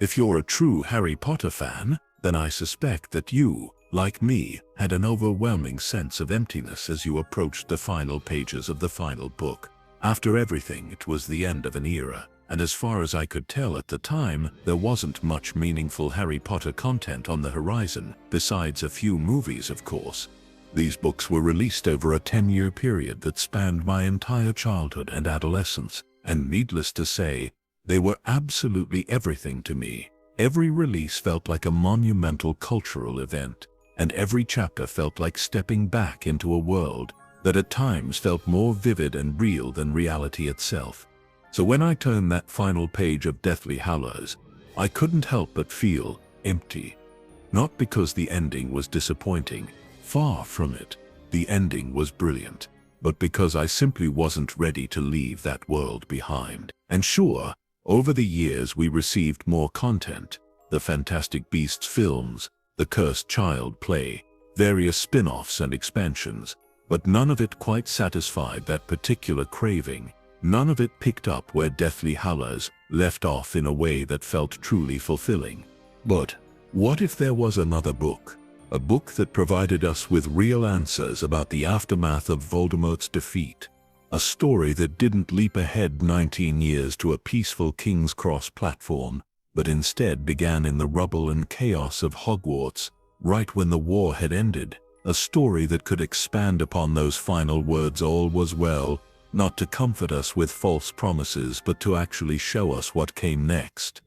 If you're a true Harry Potter fan, then I suspect that you, like me, had an overwhelming sense of emptiness as you approached the final pages of the final book. After everything, it was the end of an era, and as far as I could tell at the time, there wasn't much meaningful Harry Potter content on the horizon, besides a few movies, of course. These books were released over a 10-year period that spanned my entire childhood and adolescence, and needless to say, they were absolutely everything to me. Every release felt like a monumental cultural event, and every chapter felt like stepping back into a world that at times felt more vivid and real than reality itself. So when I turned that final page of Deathly Hallows, I couldn't help but feel empty. Not because the ending was disappointing, far from it. The ending was brilliant, but because I simply wasn't ready to leave that world behind. And sure, over the years we received more content, the Fantastic Beasts films, the Cursed Child play, various spin-offs and expansions, but none of it quite satisfied that particular craving. None of it picked up where Deathly Hallows left off in a way that felt truly fulfilling. But what if there was another book? A book that provided us with real answers about the aftermath of Voldemort's defeat. A story that didn't leap ahead 19 years to a peaceful King's Cross platform, but instead began in the rubble and chaos of Hogwarts, right when the war had ended. A story that could expand upon those final words, "All was well," not to comfort us with false promises, but to actually show us what came next.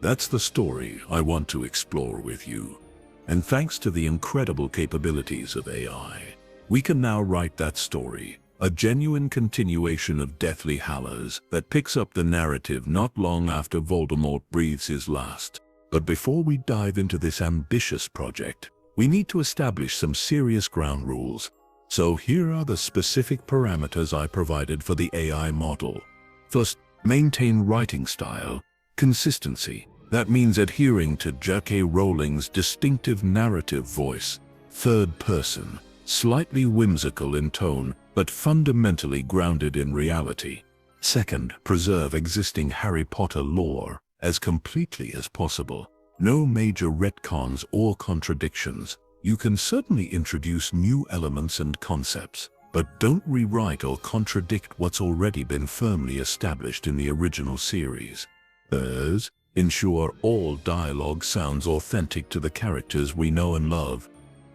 That's the story I want to explore with you. And thanks to the incredible capabilities of AI, we can now write that story, a genuine continuation of Deathly Hallows that picks up the narrative not long after Voldemort breathes his last. But before we dive into this ambitious project, we need to establish some serious ground rules. So here are the specific parameters I provided for the AI model. First, maintain writing style. Consistency. That means adhering to J.K. Rowling's distinctive narrative voice. Third person. Slightly whimsical in tone, but fundamentally grounded in reality. Second, preserve existing Harry Potter lore as completely as possible. No major retcons or contradictions. You can certainly introduce new elements and concepts, but don't rewrite or contradict what's already been firmly established in the original series. Third, ensure all dialogue sounds authentic to the characters we know and love.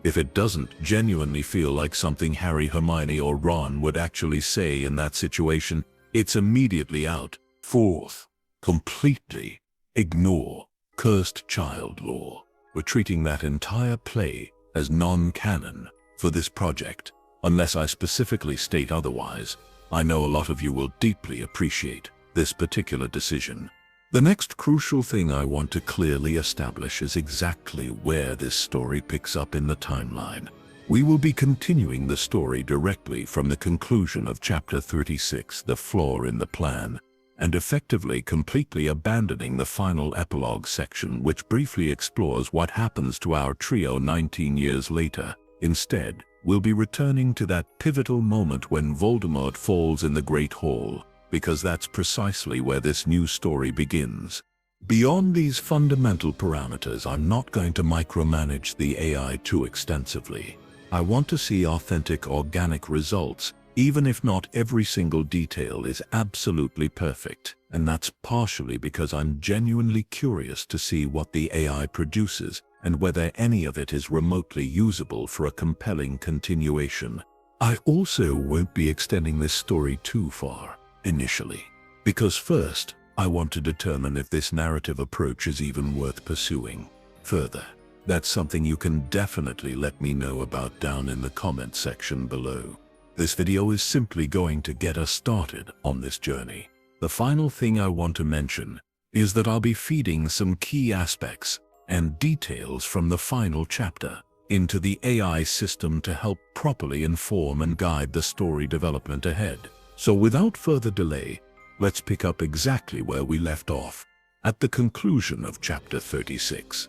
If it doesn't genuinely feel like something Harry, Hermione, or Ron would actually say in that situation, it's immediately out. Fourth, completely ignore Cursed Child lore. We're treating that entire play as non-canon for this project, unless I specifically state otherwise. I know a lot of you will deeply appreciate this particular decision. The next crucial thing I want to clearly establish is exactly where this story picks up in the timeline. We will be continuing the story directly from the conclusion of Chapter 36, The Flaw in the Plan, and effectively completely abandoning the final epilogue section, which briefly explores what happens to our trio 19 years later. Instead, we'll be returning to that pivotal moment when Voldemort falls in the Great Hall, because that's precisely where this new story begins. Beyond these fundamental parameters, I'm not going to micromanage the AI too extensively. I want to see authentic, organic results, even if not every single detail is absolutely perfect. And that's partially because I'm genuinely curious to see what the AI produces and whether any of it is remotely usable for a compelling continuation. I also won't be extending this story too far initially, because first, I want to determine if this narrative approach is even worth pursuing further. That's something you can definitely let me know about down in the comment section below. This video is simply going to get us started on this journey. The final thing I want to mention is that I'll be feeding some key aspects and details from the final chapter into the AI system to help properly inform and guide the story development ahead. So without further delay, let's pick up exactly where we left off, at the conclusion of Chapter 36.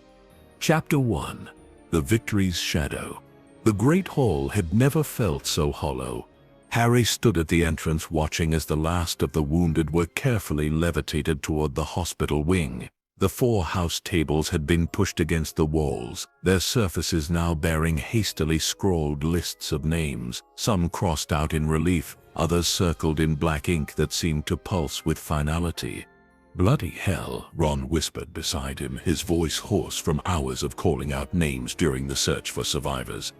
Chapter 1. The Victory's Shadow. The Great Hall had never felt so hollow. Harry stood at the entrance watching as the last of the wounded were carefully levitated toward the hospital wing. The 4 house tables had been pushed against the walls, their surfaces now bearing hastily scrawled lists of names, some crossed out in relief, others circled in black ink that seemed to pulse with finality. "Bloody hell," Ron whispered beside him, his voice hoarse from hours of calling out names during the search for survivors.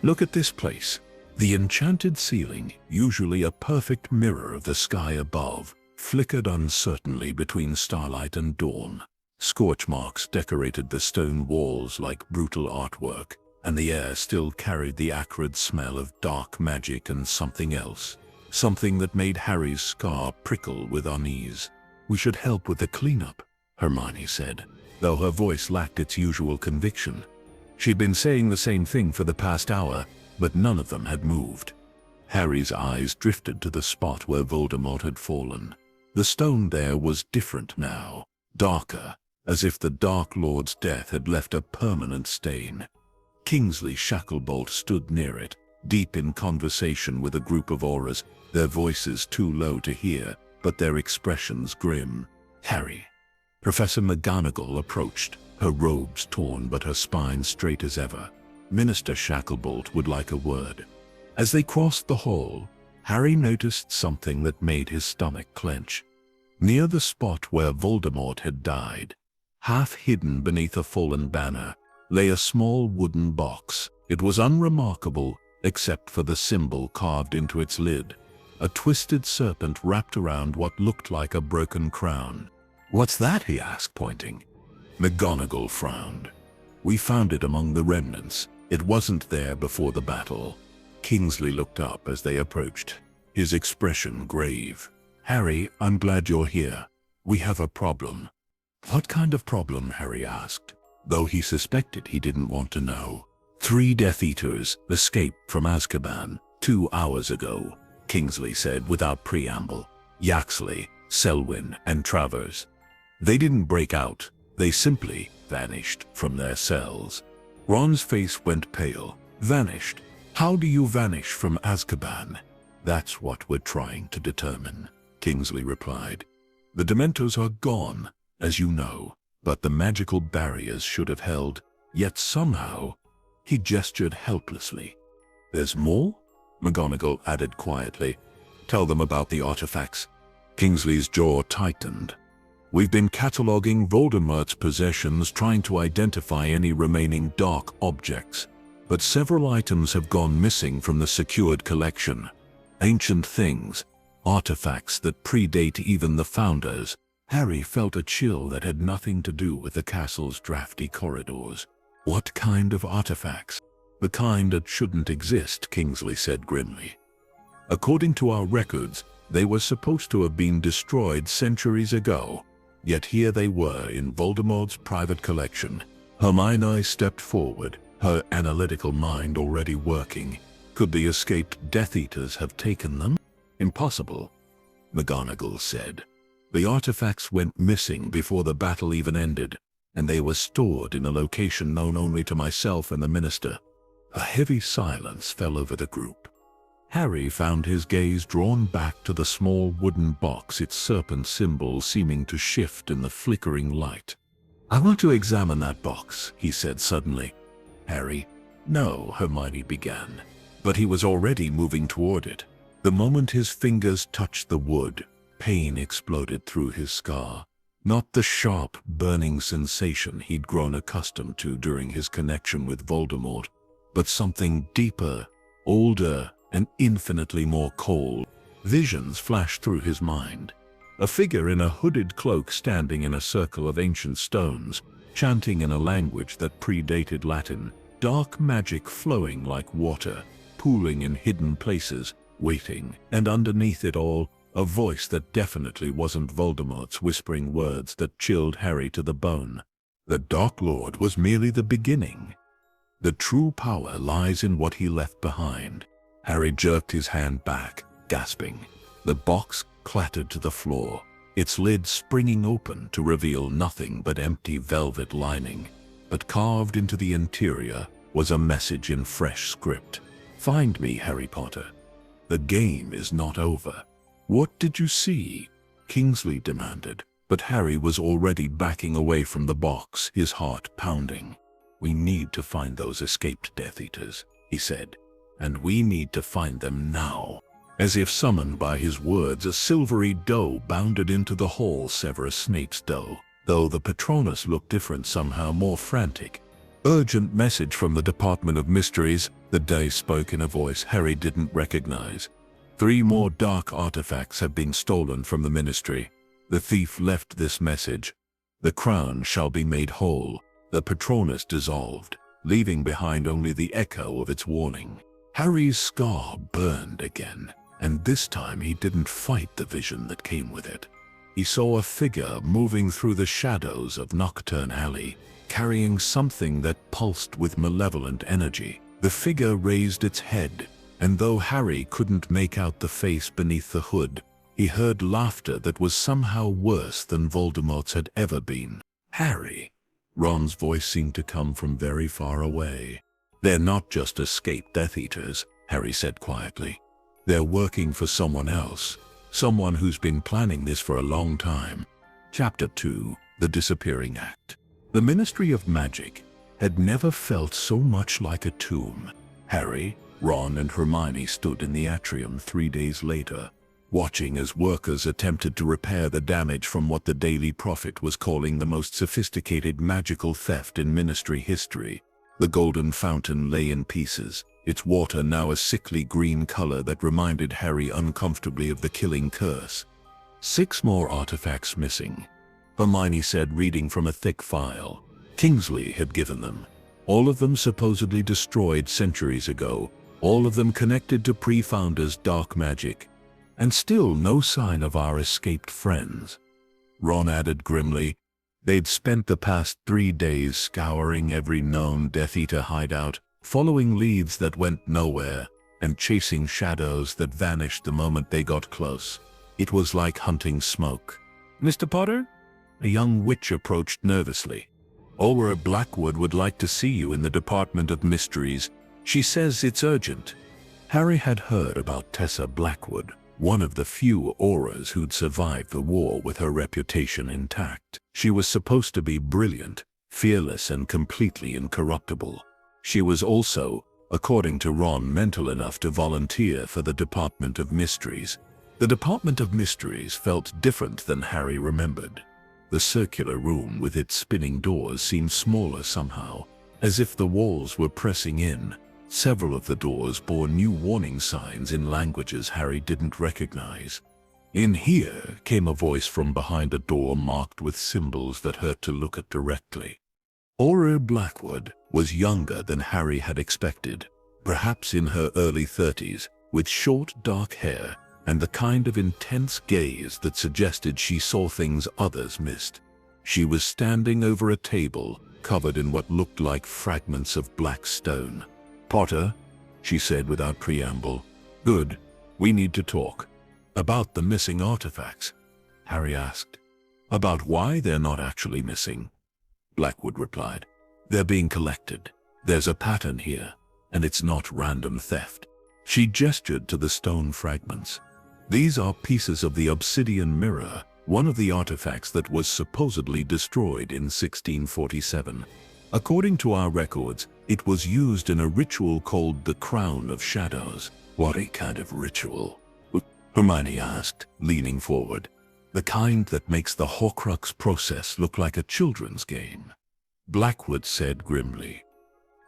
"Look at this place." The enchanted ceiling, usually a perfect mirror of the sky above, flickered uncertainly between starlight and dawn. Scorch marks decorated the stone walls like brutal artwork, and the air still carried the acrid smell of dark magic and something else. Something that made Harry's scar prickle with unease. "We should help with the cleanup," Hermione said, though her voice lacked its usual conviction. She'd been saying the same thing for the past hour, but none of them had moved. Harry's eyes drifted to the spot where Voldemort had fallen. The stone there was different now, darker, as if the Dark Lord's death had left a permanent stain. Kingsley Shacklebolt stood near it, deep in conversation with a group of Aurors, their voices too low to hear, but their expressions grim. "Harry." Professor McGonagall approached, her robes torn but her spine straight as ever. Minister Shacklebolt would like a word. As they crossed the hall, Harry noticed something that made his stomach clench. Near the spot where Voldemort had died, half hidden beneath a fallen banner, lay a small wooden box. It was unremarkable, except for the symbol carved into its lid. A twisted serpent wrapped around what looked like a broken crown. "What's that?" he asked, pointing. McGonagall frowned. "We found it among the remnants. It wasn't there before the battle." Kingsley looked up as they approached, his expression grave. "Harry, I'm glad you're here. We have a problem." "What kind of problem?" Harry asked, though he suspected he didn't want to know. 3 Death Eaters escaped from Azkaban 2 hours ago, Kingsley said without preamble. "Yaxley, Selwyn, and Travers. They didn't break out, they simply vanished from their cells." Ron's face went pale. "Vanished? How do you vanish from Azkaban?" "That's what we're trying to determine," Kingsley replied. "The Dementors are gone, as you know, but the magical barriers should have held, yet somehow—" He gestured helplessly. "There's more?" McGonagall added quietly. "Tell them about the artifacts." Kingsley's jaw tightened. "We've been cataloging Voldemort's possessions, trying to identify any remaining dark objects. But several items have gone missing from the secured collection. Ancient things, artifacts that predate even the founders." Harry felt a chill that had nothing to do with the castle's drafty corridors. "What kind of artifacts?" "The kind that shouldn't exist," Kingsley said grimly. "According to our records, they were supposed to have been destroyed centuries ago. Yet here they were in Voldemort's private collection." Hermione stepped forward, her analytical mind already working. "Could the escaped Death Eaters have taken them?" "Impossible," McGonagall said. "The artifacts went missing before the battle even ended, and they were stored in a location known only to myself and the minister." A heavy silence fell over the group. Harry found his gaze drawn back to the small wooden box, its serpent symbol seeming to shift in the flickering light. "I want to examine that box," he said suddenly. "Harry." "No," Hermione began, but he was already moving toward it. The moment his fingers touched the wood, pain exploded through his scar. Not the sharp, burning sensation he'd grown accustomed to during his connection with Voldemort, but something deeper, older, and infinitely more cold. Visions flashed through his mind. A figure in a hooded cloak standing in a circle of ancient stones, chanting in a language that predated Latin, dark magic flowing like water, pooling in hidden places, waiting, and underneath it all, a voice that definitely wasn't Voldemort's whispering words that chilled Harry to the bone. The Dark Lord was merely the beginning. The true power lies in what he left behind. Harry jerked his hand back, gasping. The box clattered to the floor, its lid springing open to reveal nothing but empty velvet lining. But carved into the interior was a message in fresh script. "Find me, Harry Potter. The game is not over." "What did you see?" Kingsley demanded, But Harry was already backing away from the box, his heart pounding. "We need to find those escaped Death Eaters," he said. "And we need to find them now." As if summoned by his words, a silvery doe bounded into the hall. Severus Snape's doe, though the Patronus looked different, somehow more frantic. "Urgent message from the Department of Mysteries," the doe spoke in a voice Harry didn't recognize. "3 more dark artifacts have been stolen from the Ministry. The thief left this message. The crown shall be made whole." The Patronus dissolved, leaving behind only the echo of its warning. Harry's scar burned again, and this time he didn't fight the vision that came with it. He saw a figure moving through the shadows of Nocturne Alley, carrying something that pulsed with malevolent energy. The figure raised its head, and though Harry couldn't make out the face beneath the hood, he heard laughter that was somehow worse than Voldemort's had ever been. "Harry," Ron's voice seemed to come from very far away. "They're not just escaped Death Eaters," Harry said quietly. "They're working for someone else, someone who's been planning this for a long time." Chapter 2: The Disappearing Act. The Ministry of Magic had never felt so much like a tomb. Harry, Ron, and Hermione stood in the atrium 3 days later, watching as workers attempted to repair the damage from what the Daily Prophet was calling the most sophisticated magical theft in Ministry history. The golden fountain lay in pieces, its water now a sickly green color that reminded Harry uncomfortably of the killing curse. 6 more artifacts missing, Hermione said, reading from a thick file. Kingsley had given them. All of them supposedly destroyed centuries ago, all of them connected to Pre-Founder's dark magic. And still no sign of our escaped friends. Ron added grimly. They'd spent the past 3 days scouring every known Death Eater hideout, following leads that went nowhere, and chasing shadows that vanished the moment they got close. It was like hunting smoke. "Mr. Potter?" A young witch approached nervously. "Aurora Blackwood would like to see you in the Department of Mysteries. She says it's urgent." Harry had heard about Tessa Blackwood, one of the few Auras who'd survived the war with her reputation intact. She was supposed to be brilliant, fearless, and completely incorruptible. She was also, according to Ron, mental enough to volunteer for the Department of Mysteries. The Department of Mysteries felt different than Harry remembered. The circular room with its spinning doors seemed smaller somehow, as if the walls were pressing in. Several of the doors bore new warning signs in languages Harry didn't recognize. "In here," came a voice from behind a door marked with symbols that hurt to look at directly. Aurora Blackwood was younger than Harry had expected, perhaps in her early 30s, with short dark hair and the kind of intense gaze that suggested she saw things others missed. She was standing over a table covered in what looked like fragments of black stone. "Potter," she said without preamble. "Good. We need to talk." "About the missing artifacts?" Harry asked. "About why they're not actually missing," Blackwood replied. "They're being collected. There's a pattern here, and it's not random theft." She gestured to the stone fragments. "These are pieces of the obsidian mirror, one of the artifacts that was supposedly destroyed in 1647. According to our records, it was used in a ritual called the Crown of Shadows." "What kind of ritual?" Hermione asked, leaning forward. "The kind that makes the Horcrux process look like a children's game," Blackwood said grimly.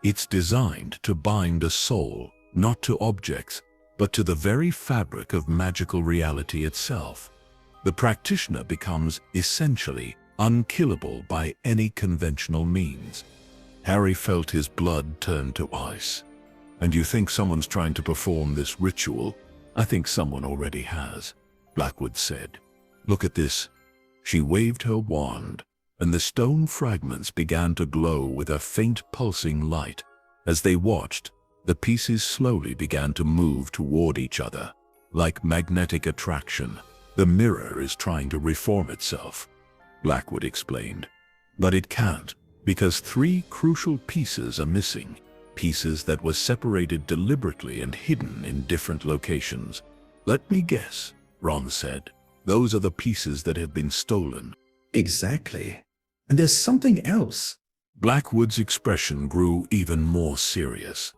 "It's designed to bind a soul, not to objects, but to the very fabric of magical reality itself. The practitioner becomes essentially unkillable by any conventional means." Harry felt his blood turn to ice. "And you think someone's trying to perform this ritual?" "I think someone already has," Blackwood said. "Look at this." She waved her wand, and the stone fragments began to glow with a faint pulsing light. As they watched, the pieces slowly began to move toward each other, like magnetic attraction. "The mirror is trying to reform itself," Blackwood explained. "But it can't, because 3 crucial pieces are missing, pieces that were separated deliberately and hidden in different locations." "Let me guess," Ron said. "Those are the pieces that have been stolen." Exactly. And there's something else. Blackwood's expression grew even more serious.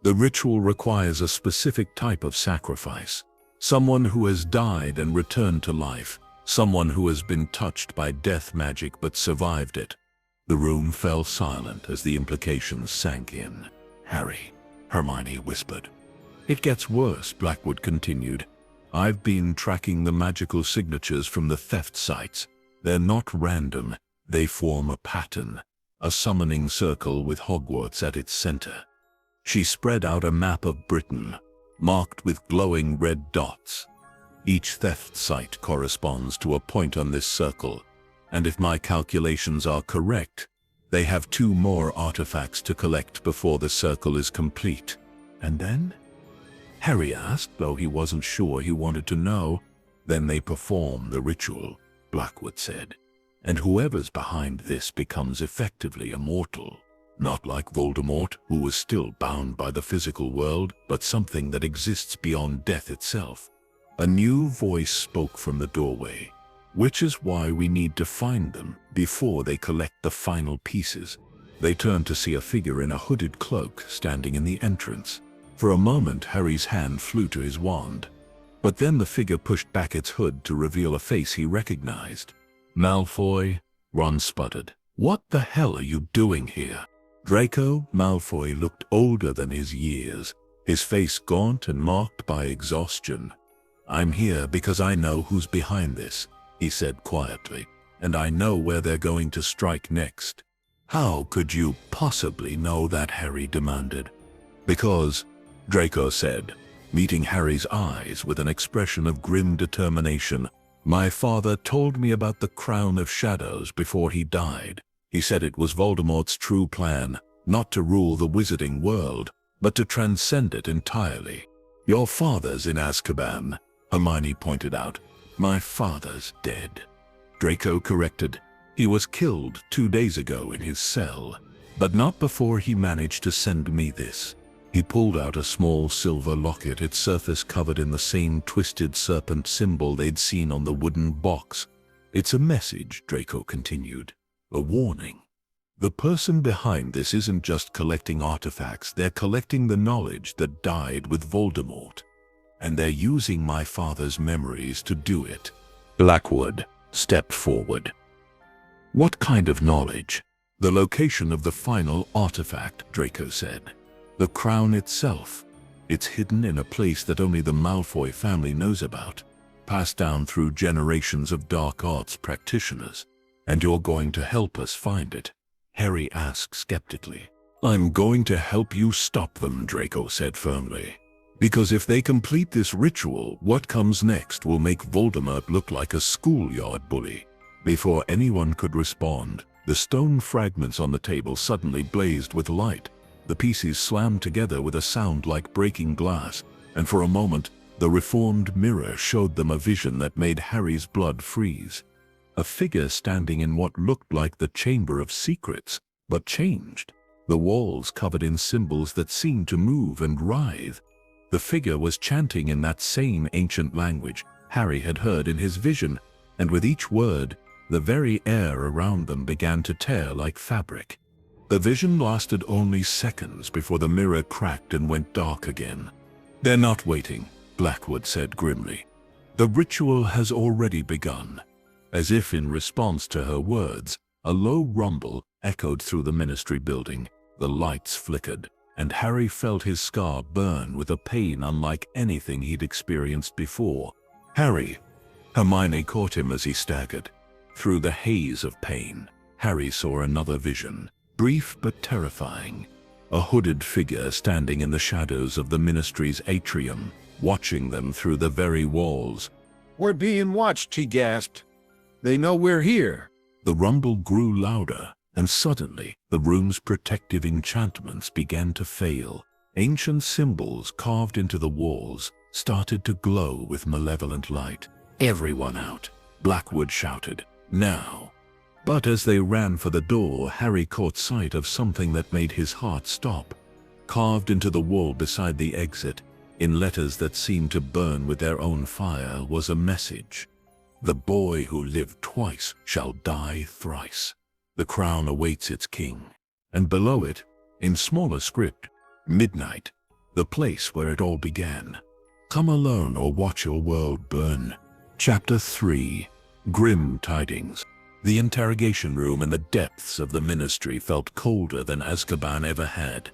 The ritual requires a specific type of sacrifice. Someone who has died and returned to life. Someone who has been touched by death magic but survived it. The room fell silent as the implications sank in. "Harry," Hermione whispered. "It gets worse," Blackwood continued. "I've been tracking the magical signatures from the theft sites. They're not random. They form a pattern. A summoning circle with Hogwarts at its center." She spread out a map of Britain, marked with glowing red dots. Each theft site corresponds to a point on this circle, and if my calculations are correct, they have 2 more artifacts to collect before the circle is complete. "And then?" Harry asked, though he wasn't sure he wanted to know. "Then they perform the ritual," Blackwood said. "And whoever's behind this becomes effectively immortal. Not like Voldemort, who was still bound by the physical world, but something that exists beyond death itself." A new voice spoke from the doorway. "Which is why we need to find them before they collect the final pieces." They turned to see a figure in a hooded cloak standing in the entrance. For a moment, Harry's hand flew to his wand. But then the figure pushed back its hood to reveal a face he recognized. "Malfoy," Ron sputtered. "What the hell are you doing here?" Draco Malfoy looked older than his years, his face gaunt and marked by exhaustion. "I'm here because I know who's behind this," he said quietly, "and I know where they're going to strike next." "How could you possibly know that?" Harry demanded. "Because," Draco said, meeting Harry's eyes with an expression of grim determination, "my father told me about the Crown of Shadows before he died. He said it was Voldemort's true plan, not to rule the wizarding world, but to transcend it entirely." "Your father's in Azkaban," Hermione pointed out. "My father's dead," Draco corrected. "He was killed 2 days ago in his cell, but not before he managed to send me this." He pulled out a small silver locket, its surface covered in the same twisted serpent symbol they'd seen on the wooden box. "It's a message," Draco continued. "A warning. The person behind this isn't just collecting artifacts, they're collecting the knowledge that died with Voldemort. And they're using my father's memories to do it." Blackwood stepped forward. "What kind of knowledge?" "The location of the final artifact," Draco said. "The crown itself. It's hidden in a place that only the Malfoy family knows about, passed down through generations of dark arts practitioners. And you're going to help us find it?" Harry asked skeptically. "I'm going to help you stop them," Draco said firmly. "Because if they complete this ritual, what comes next will make Voldemort look like a schoolyard bully." Before anyone could respond, the stone fragments on the table suddenly blazed with light. The pieces slammed together with a sound like breaking glass, and for a moment, the reformed mirror showed them a vision that made Harry's blood freeze. A figure standing in what looked like the Chamber of Secrets, but changed. The walls covered in symbols that seemed to move and writhe. The figure was chanting in that same ancient language Harry had heard in his vision, and with each word, the very air around them began to tear like fabric. The vision lasted only seconds before the mirror cracked and went dark again. "They're not waiting," Blackwood said grimly. "The ritual has already begun." As if in response to her words, a low rumble echoed through the ministry building. The lights flickered, and Harry felt his scar burn with a pain unlike anything he'd experienced before. "Harry!" Hermione caught him as he staggered. Through the haze of pain, Harry saw another vision, brief but terrifying. A hooded figure standing in the shadows of the ministry's atrium, watching them through the very walls. "We're being watched," he gasped. "They know we're here." The rumble grew louder, and suddenly the room's protective enchantments began to fail. Ancient symbols carved into the walls started to glow with malevolent light. "Everyone out!" Blackwood shouted. "Now!" But as they ran for the door, Harry caught sight of something that made his heart stop. Carved into the wall beside the exit, in letters that seemed to burn with their own fire, was a message. The boy who lived twice shall die thrice. The crown awaits its king. And below it, in smaller script, midnight, the place where it all began. Come alone or watch your world burn. Chapter 3. Grim Tidings. The interrogation room in the depths of the ministry felt colder than Azkaban ever had.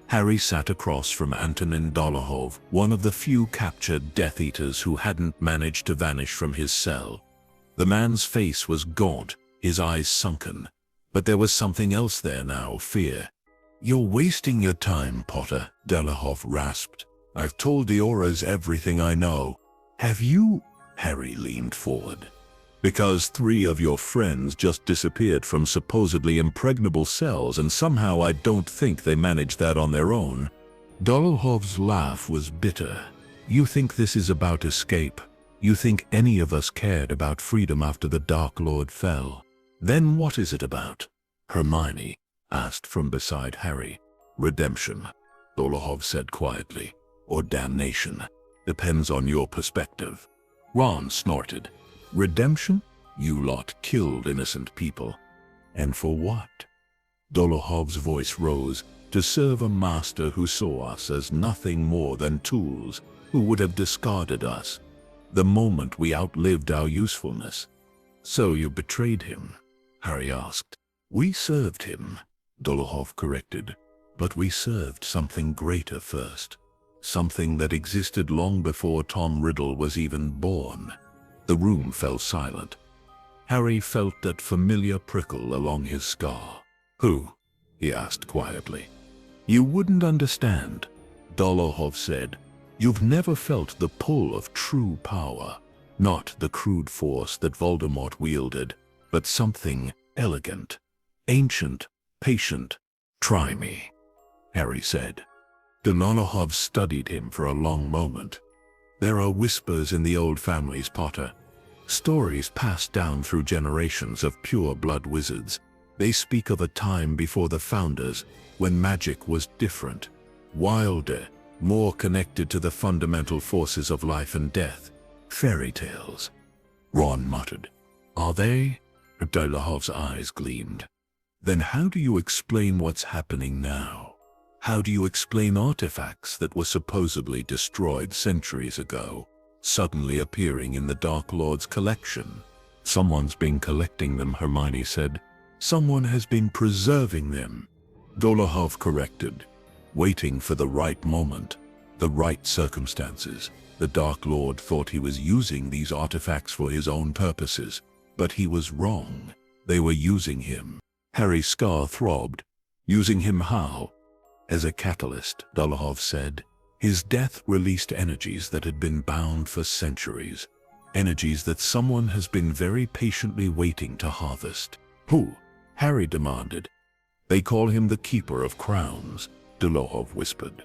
Harry sat across from Antonin Dolohov, one of the few captured Death Eaters who hadn't managed to vanish from his cell. The man's face was gaunt, his eyes sunken. But there was something else there now, fear. "You're wasting your time, Potter," Dolohov rasped. "I've told the Auras everything I know." "Have you?" Harry leaned forward. "Because 3 of your friends just disappeared from supposedly impregnable cells, and somehow I don't think they managed that on their own." Dolohov's laugh was bitter. "You think this is about escape? You think any of us cared about freedom after the Dark Lord fell? Then what is it about?" Hermione asked from beside Harry. "Redemption," Dolohov said quietly. "Or damnation. Depends on your perspective." Ron snorted. "Redemption? You lot killed innocent people. And for what?" Dolohov's voice rose. "To serve a master who saw us as nothing more than tools, who would have discarded us the moment we outlived our usefulness." "So you betrayed him?" Harry asked. "We served him," Dolohov corrected. "But we served something greater first. Something that existed long before Tom Riddle was even born." The room fell silent. Harry felt that familiar prickle along his scar. "Who?" he asked quietly. "You wouldn't understand," Dolohov said. "You've never felt the pull of true power. Not the crude force that Voldemort wielded, but something elegant, ancient, patient. Try me," Harry said. Dolohov studied him for a long moment. "There are whispers in the old families, Potter. Stories passed down through generations of pure-blood wizards. They speak of a time before the Founders, when magic was different, wilder, more connected to the fundamental forces of life and death. Fairy tales," Ron muttered. "Are they?" Dolohov's eyes gleamed. "Then how do you explain what's happening now? How do you explain artifacts that were supposedly destroyed centuries ago, suddenly appearing in the Dark Lord's collection?" "Someone's been collecting them," Hermione said. "Someone has been preserving them," Dolohov corrected. "Waiting for the right moment, the right circumstances. The Dark Lord thought he was using these artifacts for his own purposes, but he was wrong. They were using him." Harry's scar throbbed. "Using him how?" "As a catalyst," Dolohov said. "His death released energies that had been bound for centuries. Energies that someone has been very patiently waiting to harvest." "Who?" Harry demanded. "They call him the Keeper of Crowns," Dolohov whispered.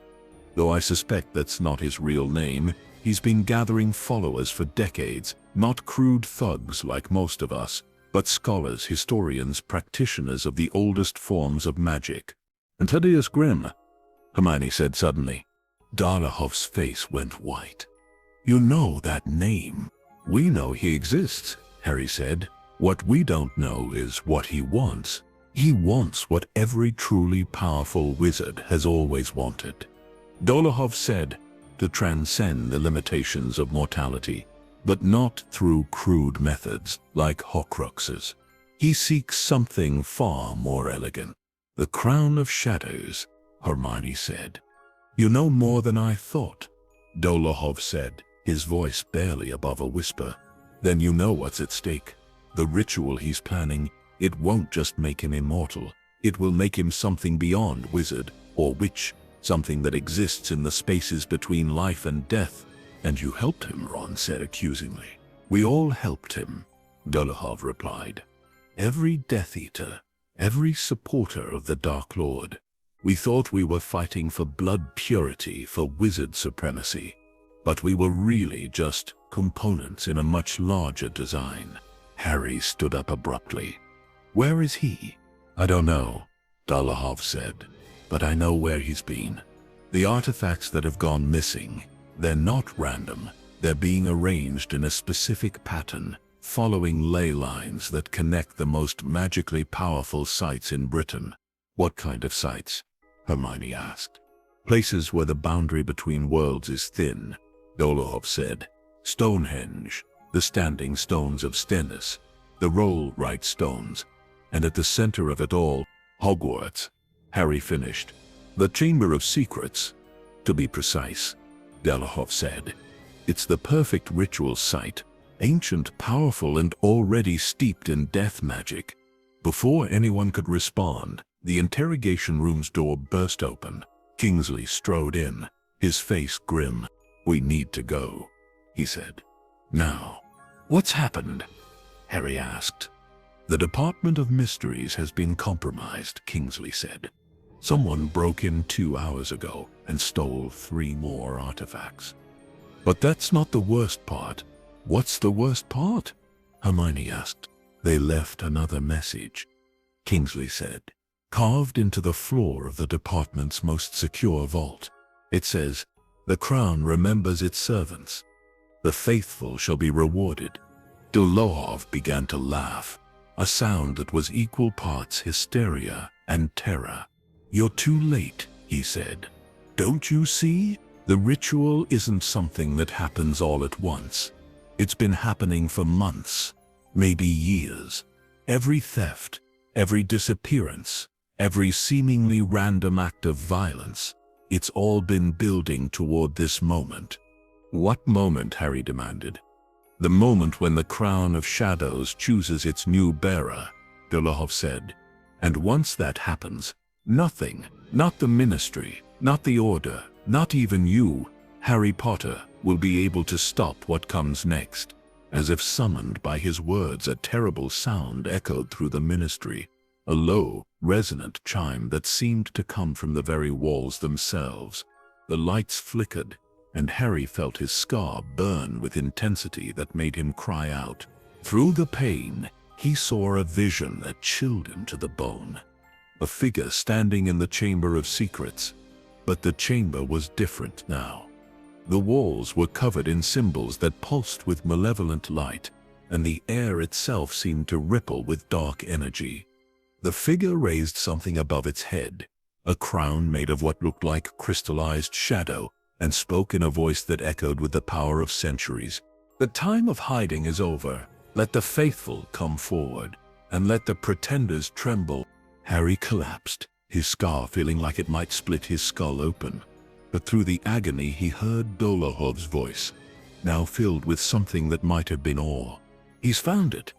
"Though I suspect that's not his real name. He's been gathering followers for decades, not crude thugs like most of us, but scholars, historians, practitioners of the oldest forms of magic." "And Thaddeus Grimm," Hermione said suddenly. Dolohov's face went white. "You know that name." "We know he exists," Harry said. "What we don't know is what he wants. He wants what every truly powerful wizard has always wanted," Dolohov said. "To transcend the limitations of mortality, but not through crude methods like Horcruxes. He seeks something far more elegant." "The Crown of Shadows," Hermione said. "You know more than I thought," Dolohov said, his voice barely above a whisper. "Then you know what's at stake. The ritual he's planning, it won't just make him immortal. It will make him something beyond wizard or witch, something that exists in the spaces between life and death." "And you helped him," Ron said accusingly. "We all helped him," Dolohov replied. "Every Death Eater, every supporter of the Dark Lord. We thought we were fighting for blood purity, for wizard supremacy. But we were really just components in a much larger design." Harry stood up abruptly. "Where is he?" "I don't know," Dolohov said. "But I know where he's been. The artifacts that have gone missing, they're not random. They're being arranged in a specific pattern, following ley lines that connect the most magically powerful sites in Britain. What kind of sites? Hermione asked. Places where the boundary between worlds is thin, Dolohov said. Stonehenge, the standing stones of Stennis, the roll-right stones, and at the center of it all, Hogwarts, Harry finished. The Chamber of Secrets, to be precise, Dolohov said. It's the perfect ritual site, ancient, powerful, and already steeped in death magic. Before anyone could respond, the interrogation room's door burst open. Kingsley strode in, his face grim. "We need to go," he said. "Now." "What's happened?" Harry asked. "The Department of Mysteries has been compromised," Kingsley said. "Someone broke in 2 hours ago and stole 3 more artifacts." "But that's not the worst part." "What's the worst part?" Hermione asked. "They left another message," Kingsley said, "carved into the floor of the department's most secure vault. It says, 'The crown remembers its servants. The faithful shall be rewarded.'" Dolohov began to laugh, a sound that was equal parts hysteria and terror. "You're too late," he said. "Don't you see? The ritual isn't something that happens all at once. It's been happening for months, maybe years. Every theft, every disappearance, every seemingly random act of violence, it's all been building toward this moment." "What moment?" Harry demanded. "The moment when the Crown of Shadows chooses its new bearer," Dolohov said. "And once that happens, nothing, not the Ministry, not the Order, not even you, Harry Potter, will be able to stop what comes next." As if summoned by his words, a terrible sound echoed through the Ministry, a low, resonant chime that seemed to come from the very walls themselves. The lights flickered, and Harry felt his scar burn with intensity that made him cry out. Through the pain, he saw a vision that chilled him to the bone. A figure standing in the Chamber of Secrets. But the chamber was different now. The walls were covered in symbols that pulsed with malevolent light, and the air itself seemed to ripple with dark energy. The figure raised something above its head, a crown made of what looked like crystallized shadow, and spoke in a voice that echoed with the power of centuries. "The time of hiding is over. Let the faithful come forward, and let the pretenders tremble." Harry collapsed, his scar feeling like it might split his skull open. But through the agony he heard Dolohov's voice, now filled with something that might have been awe. "He's found it.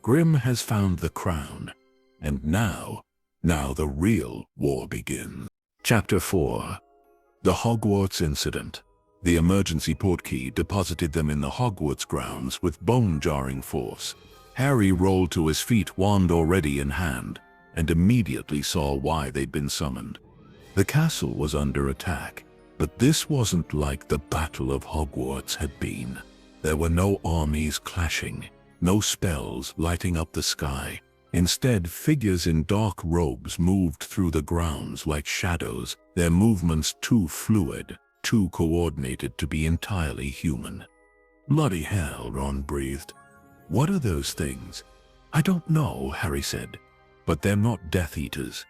Grim has found the crown. And now the real war begins." Chapter 4. The Hogwarts Incident. The emergency portkey deposited them in the Hogwarts grounds with bone-jarring force. Harry rolled to his feet, wand already in hand, and immediately saw why they'd been summoned. The castle was under attack. But this wasn't like the Battle of Hogwarts had been. There were no armies clashing, no spells lighting up the sky. Instead, figures in dark robes moved through the grounds like shadows, their movements too fluid, too coordinated to be entirely human. "Bloody hell," Ron breathed. "What are those things?" "I don't know," Harry said. "But they're not Death Eaters."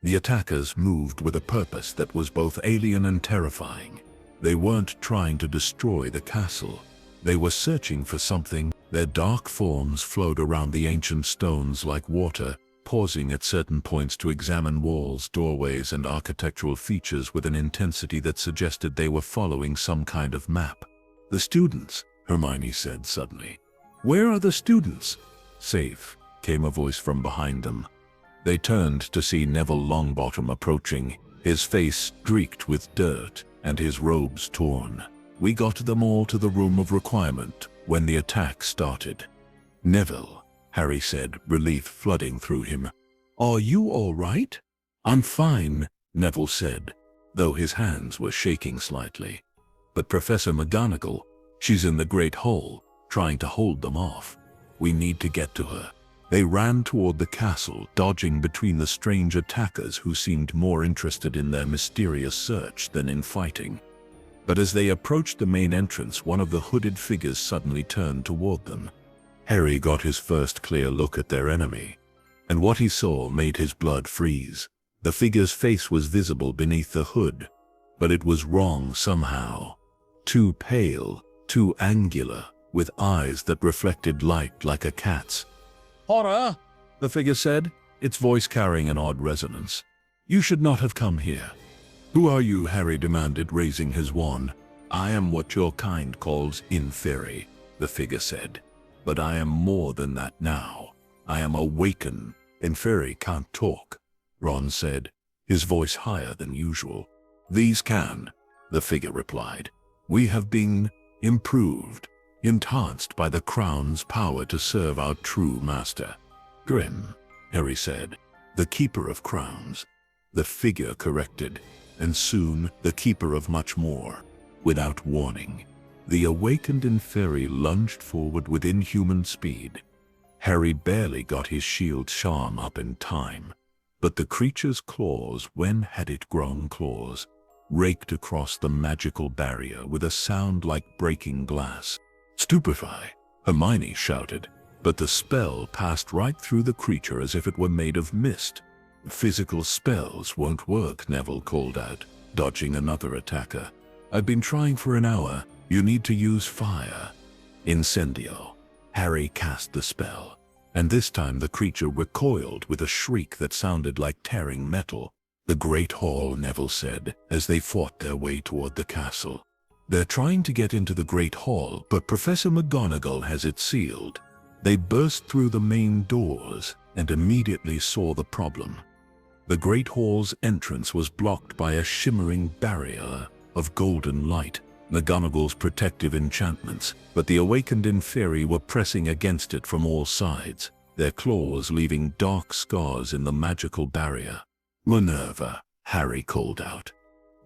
The attackers moved with a purpose that was both alien and terrifying. They weren't trying to destroy the castle. They were searching for something. Their dark forms flowed around the ancient stones like water, pausing at certain points to examine walls, doorways, and architectural features with an intensity that suggested they were following some kind of map. "The students," Hermione said suddenly. "Where are the students?" "Safe," came a voice from behind them. They turned to see Neville Longbottom approaching, his face streaked with dirt and his robes torn. "We got them all to the room of requirement when the attack started." "Neville," Harry said, relief flooding through him. "Are you all right?" "I'm fine," Neville said, though his hands were shaking slightly. "But Professor McGonagall, she's in the Great Hall, trying to hold them off. We need to get to her." They ran toward the castle, dodging between the strange attackers who seemed more interested in their mysterious search than in fighting. But as they approached the main entrance, one of the hooded figures suddenly turned toward them. Harry got his first clear look at their enemy, and what he saw made his blood freeze. The figure's face was visible beneath the hood, but it was wrong somehow. Too pale, too angular, with eyes that reflected light like a cat's. Horror! The figure said, its voice carrying an odd resonance. You should not have come here. Who are you? Harry demanded, raising his wand. I am what your kind calls inferi, the figure said. But I am more than that now. I am awakened. Inferi can't talk, Ron said, his voice higher than usual. These can, the figure replied. We have been improved, enhanced by the crown's power to serve our true master. Grim, Harry said, the keeper of crowns. The figure corrected, and soon the keeper of much more. Without warning, the awakened inferi lunged forward with inhuman speed. Harry barely got his shield charm up in time, but the creature's claws, when had it grown claws, raked across the magical barrier with a sound like breaking glass. Stupefy, Hermione shouted, but the spell passed right through the creature as if it were made of mist. Physical spells won't work, Neville called out, dodging another attacker. I've been trying for an hour. You need to use fire. Incendio. Harry cast the spell, and this time the creature recoiled with a shriek that sounded like tearing metal. The Great Hall, Neville said, as they fought their way toward the castle. They're trying to get into the Great Hall, but Professor McGonagall has it sealed. They burst through the main doors and immediately saw the problem. The Great Hall's entrance was blocked by a shimmering barrier of golden light, McGonagall's protective enchantments, but the awakened inferi were pressing against it from all sides, their claws leaving dark scars in the magical barrier. Minerva, Harry called out.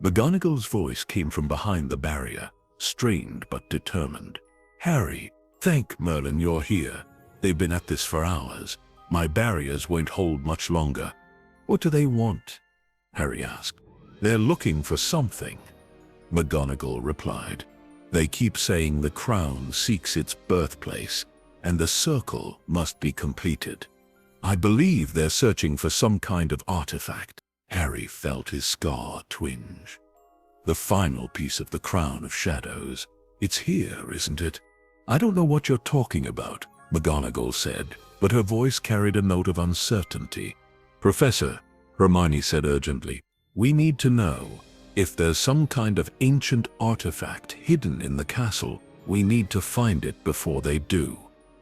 McGonagall's voice came from behind the barrier, strained but determined. Harry, thank Merlin you're here. They've been at this for hours. My barriers won't hold much longer. What do they want? Harry asked. They're looking for something, McGonagall replied. They keep saying the crown seeks its birthplace, and the circle must be completed. I believe they're searching for some kind of artifact. Harry felt his scar twinge. The final piece of the crown of shadows. It's here, isn't it? I don't know what you're talking about, McGonagall said, but her voice carried a note of uncertainty. Professor, Hermione said urgently, we need to know. If there's some kind of ancient artifact hidden in the castle, we need to find it before they do.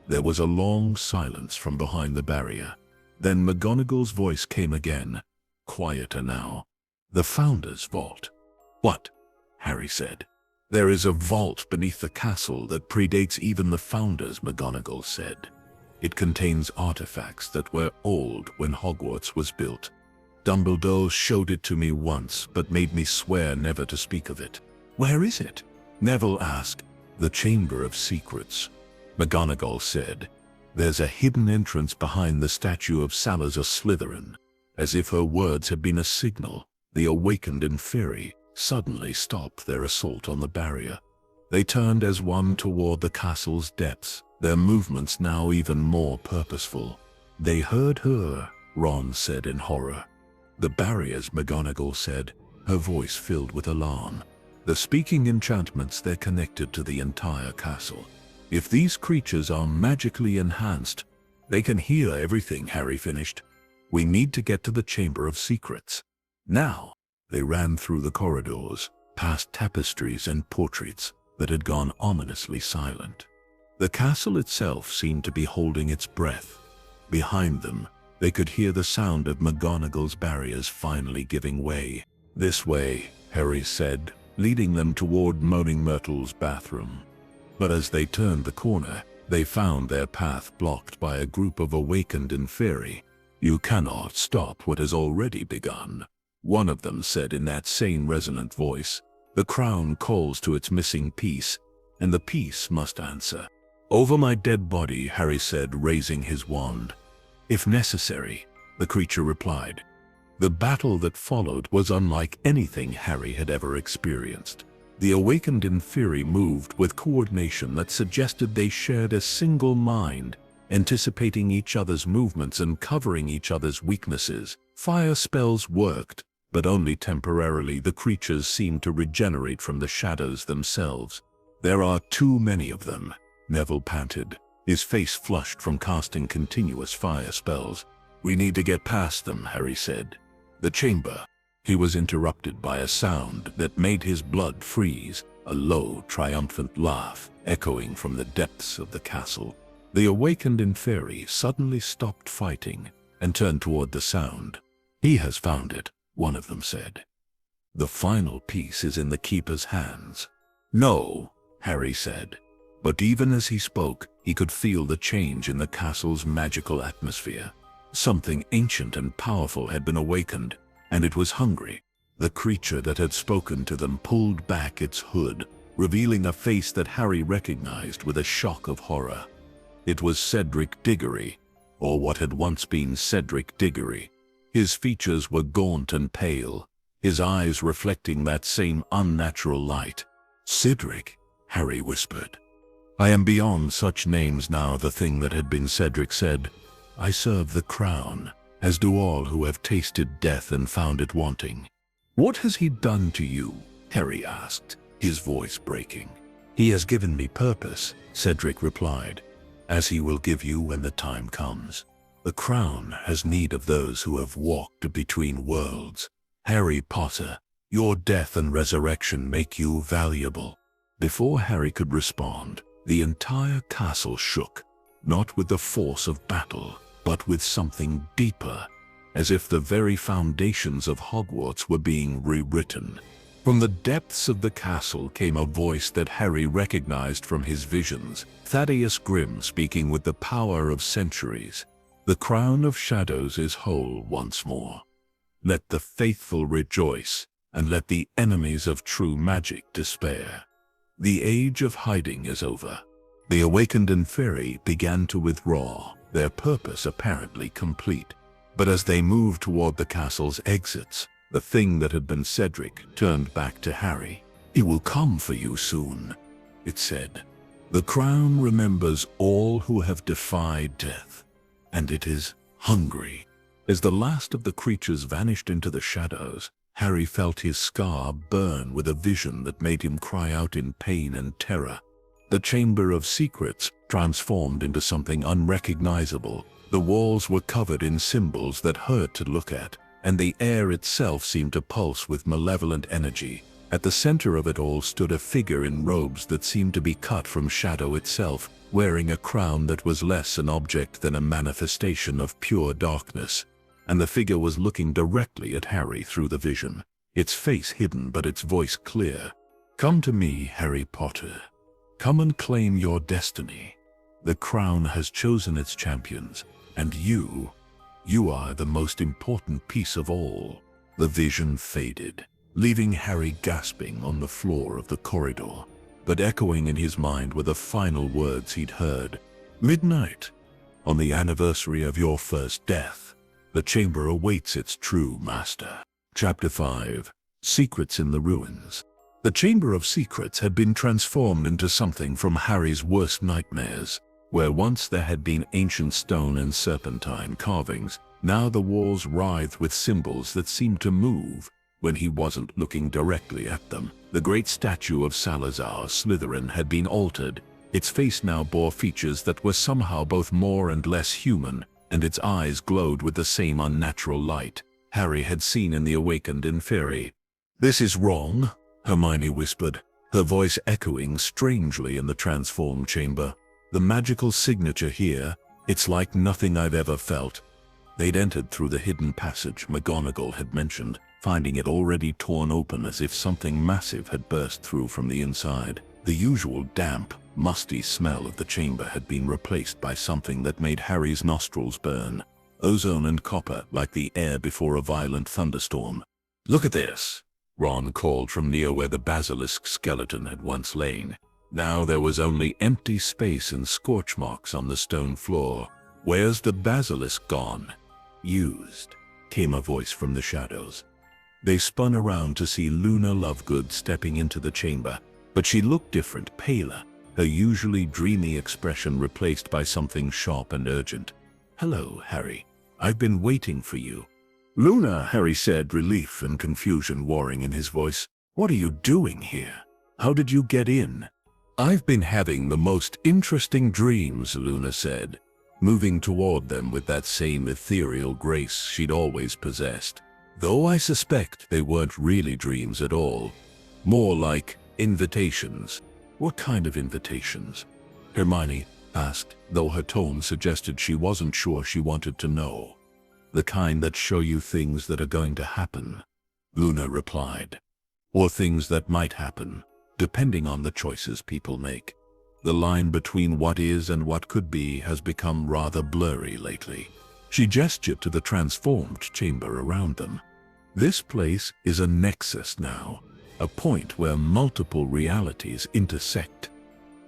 There was a long silence from behind the barrier. Then McGonagall's voice came again, quieter now. The Founder's Vault. What? Harry said. There is a vault beneath the castle that predates even the Founders, McGonagall said. It contains artifacts that were old when Hogwarts was built. Dumbledore showed it to me once, but made me swear never to speak of it. Where is it? Neville asked. The Chamber of Secrets, McGonagall said. There's a hidden entrance behind the statue of Salazar Slytherin. As if her words had been a signal, the awakened inferi suddenly stopped their assault on the barrier. They turned as one toward the castle's depths, their movements now even more purposeful. They heard her, Ron said in horror. The barriers, McGonagall said, her voice filled with alarm. The speaking enchantments, they're connected to the entire castle. If these creatures are magically enhanced, they can hear everything, Harry finished. We need to get to the Chamber of Secrets. Now, they ran through the corridors, past tapestries and portraits that had gone ominously silent. The castle itself seemed to be holding its breath. Behind them, they could hear the sound of McGonagall's barriers finally giving way. This way, Harry said, leading them toward Moaning Myrtle's bathroom. But as they turned the corner, they found their path blocked by a group of awakened inferi. You cannot stop what has already begun, one of them said in that same resonant voice. The crown calls to its missing piece, and the piece must answer. Over my dead body, Harry said, raising his wand. If necessary, the creature replied. The battle that followed was unlike anything Harry had ever experienced. The awakened Inferi moved with coordination that suggested they shared a single mind, anticipating each other's movements and covering each other's weaknesses. Fire spells worked, but only temporarily. The creatures seemed to regenerate from the shadows themselves. "There are too many of them," Neville panted, his face flushed from casting continuous fire spells. "We need to get past them," Harry said. "The chamber." He was interrupted by a sound that made his blood freeze, a low, triumphant laugh echoing from the depths of the castle. The awakened Inferi suddenly stopped fighting and turned toward the sound. "He has found it," one of them said. "The final piece is in the Keeper's hands." "No," Harry said. But even as he spoke, he could feel the change in the castle's magical atmosphere. Something ancient and powerful had been awakened, and it was hungry. The creature that had spoken to them pulled back its hood, revealing a face that Harry recognized with a shock of horror. It was Cedric Diggory, or what had once been Cedric Diggory. His features were gaunt and pale, his eyes reflecting that same unnatural light. "Cedric," Harry whispered. "I am beyond such names now." The thing that had been Cedric said, "I serve the crown, as do all who have tasted death and found it wanting." "What has he done to you?" Harry asked, his voice breaking. "He has given me purpose," Cedric replied, "as he will give you when the time comes. The crown has need of those who have walked between worlds. Harry Potter, your death and resurrection make you valuable." Before Harry could respond, the entire castle shook, not with the force of battle, but with something deeper, as if the very foundations of Hogwarts were being rewritten. From the depths of the castle came a voice that Harry recognized from his visions, Thaddeus Grimm speaking with the power of centuries. "The crown of shadows is whole once more. Let the faithful rejoice, and let the enemies of true magic despair. The age of hiding is over." The awakened Inferi began to withdraw, their purpose apparently complete. But as they moved toward the castle's exits, the thing that had been Cedric turned back to Harry. "He will come for you soon," it said. "The crown remembers all who have defied death, and it is hungry." As the last of the creatures vanished into the shadows, Harry felt his scar burn with a vision that made him cry out in pain and terror. The Chamber of Secrets transformed into something unrecognizable. The walls were covered in symbols that hurt to look at, and the air itself seemed to pulse with malevolent energy. At the center of it all stood a figure in robes that seemed to be cut from shadow itself, wearing a crown that was less an object than a manifestation of pure darkness. And the figure was looking directly at Harry through the vision, its face hidden but its voice clear. "Come to me, Harry Potter. Come and claim your destiny. The crown has chosen its champions, and you are the most important piece of all." The vision faded, leaving Harry gasping on the floor of the corridor. But echoing in his mind were the final words he'd heard. "Midnight. On the anniversary of your first death, the chamber awaits its true master." Chapter 5. Secrets in the Ruins. The Chamber of Secrets had been transformed into something from Harry's worst nightmares. Where once there had been ancient stone and serpentine carvings, now the walls writhed with symbols that seemed to move when he wasn't looking directly at them. The great statue of Salazar Slytherin had been altered. Its face now bore features that were somehow both more and less human, and its eyes glowed with the same unnatural light Harry had seen in the awakened Inferi. "This is wrong," Hermione whispered, her voice echoing strangely in the transformed chamber. "The magical signature here, it's like nothing I've ever felt." They'd entered through the hidden passage McGonagall had mentioned, finding it already torn open as if something massive had burst through from the inside. The usual damp, musty smell of the chamber had been replaced by something that made Harry's nostrils burn. Ozone and copper, like the air before a violent thunderstorm. "Look at this," Ron called from near where the basilisk skeleton had once lain. Now there was only empty space and scorch marks on the stone floor. "Where's the basilisk gone?" "Used," came a voice from the shadows. They spun around to see Luna Lovegood stepping into the chamber, but she looked different, paler, her usually dreamy expression replaced by something sharp and urgent. "Hello, Harry. I've been waiting for you." "Luna," Harry said, relief and confusion warring in his voice. "What are you doing here? How did you get in?" "I've been having the most interesting dreams," Luna said, moving toward them with that same ethereal grace she'd always possessed. Though I suspect they weren't really dreams at all. More like invitations. "What kind of invitations?" Hermione asked, though her tone suggested she wasn't sure she wanted to know. "The kind that show you things that are going to happen," Luna replied. "Or things that might happen, depending on the choices people make. The line between what is and what could be has become rather blurry lately." She gestured to the transformed chamber around them. "This place is a nexus now, a point where multiple realities intersect.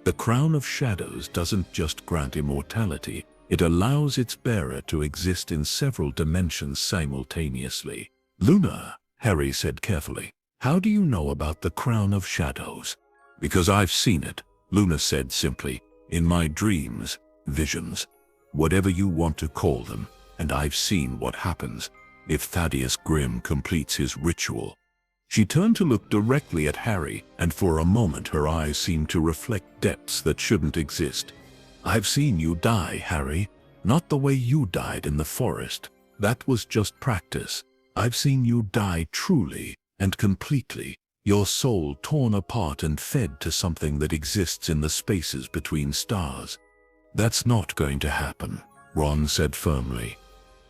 The Crown of Shadows doesn't just grant immortality, it allows its bearer to exist in several dimensions simultaneously." "Luna," Harry said carefully, "how do you know about the Crown of Shadows?" "Because I've seen it," Luna said simply, "in my dreams, visions, whatever you want to call them, and I've seen what happens if Thaddeus Grimm completes his ritual." She turned to look directly at Harry, and for a moment her eyes seemed to reflect depths that shouldn't exist. "I've seen you die, Harry. Not the way you died in the forest. That was just practice. I've seen you die truly and completely, your soul torn apart and fed to something that exists in the spaces between stars." "That's not going to happen," Ron said firmly.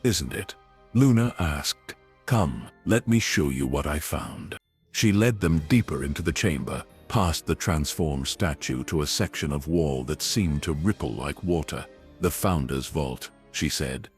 "Isn't it?" Luna asked. "Come, let me show you what I found." She led them deeper into the chamber, past the transformed statue to a section of wall that seemed to ripple like water. "The Founder's Vault," she said.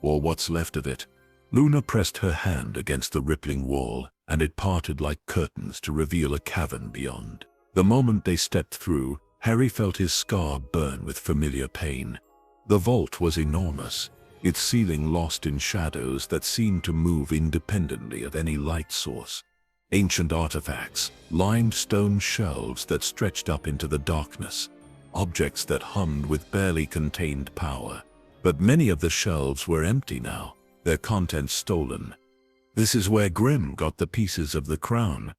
"Or what's left of it." Luna pressed her hand against the rippling wall, and it parted like curtains to reveal a cavern beyond. The moment they stepped through, Harry felt his scar burn with familiar pain. The vault was enormous, its ceiling lost in shadows that seemed to move independently of any light source. Ancient artifacts lined stone shelves that stretched up into the darkness, objects that hummed with barely contained power. But many of the shelves were empty now, their contents stolen. "This is where Grimm got the pieces of the crown,"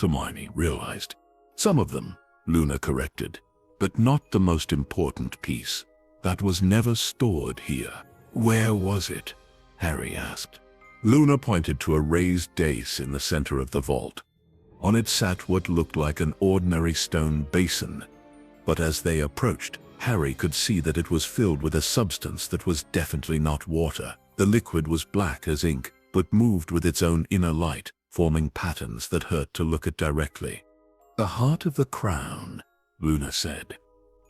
Hermione realized. "Some of them," Luna corrected, "but not the most important piece. That was never stored here." "Where was it?" Harry asked. Luna pointed to a raised dais in the center of the vault. On it sat what looked like an ordinary stone basin, but as they approached, Harry could see that it was filled with a substance that was definitely not water. The liquid was black as ink, but moved with its own inner light, forming patterns that hurt to look at directly. "The heart of the crown," Luna said.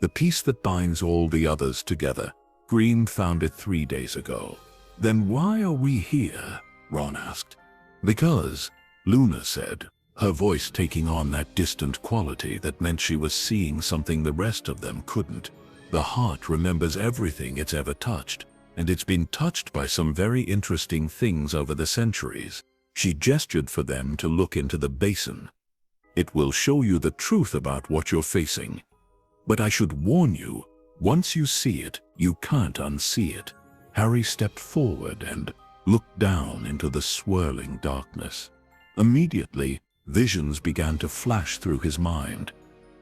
"The piece that binds all the others together. Grimm found it 3 days ago." "Then why are we here?" Ron asked. "Because," Luna said, her voice taking on that distant quality that meant she was seeing something the rest of them couldn't. "The heart remembers everything it's ever touched, and it's been touched by some very interesting things over the centuries." She gestured for them to look into the basin. "It will show you the truth about what you're facing. But I should warn you, once you see it, you can't unsee it." Harry stepped forward and looked down into the swirling darkness. Immediately, visions began to flash through his mind.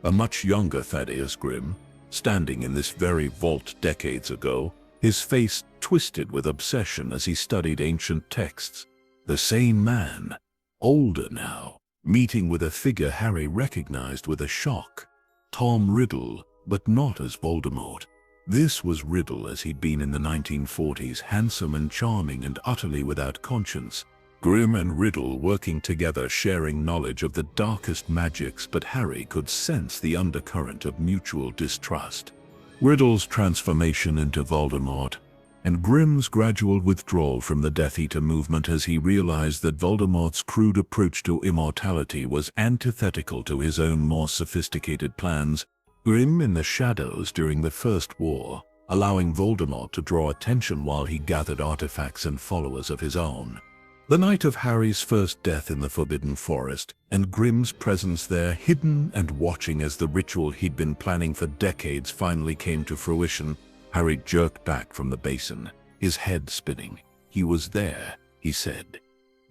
A much younger Thaddeus Grimm, standing in this very vault decades ago, his face twisted with obsession as he studied ancient texts. The same man, older now, meeting with a figure Harry recognized with a shock. Tom Riddle, but not as Voldemort. This was Riddle as he'd been in the 1940s, handsome and charming and utterly without conscience. Grimm and Riddle working together, sharing knowledge of the darkest magics, but Harry could sense the undercurrent of mutual distrust. Riddle's transformation into Voldemort, and Grimm's gradual withdrawal from the Death Eater movement as he realized that Voldemort's crude approach to immortality was antithetical to his own more sophisticated plans. Grimm in the shadows during the First War, allowing Voldemort to draw attention while he gathered artifacts and followers of his own. The night of Harry's first death in the Forbidden Forest, and Grimm's presence there, hidden and watching as the ritual he'd been planning for decades finally came to fruition, Harry jerked back from the basin, his head spinning. "He was there," he said.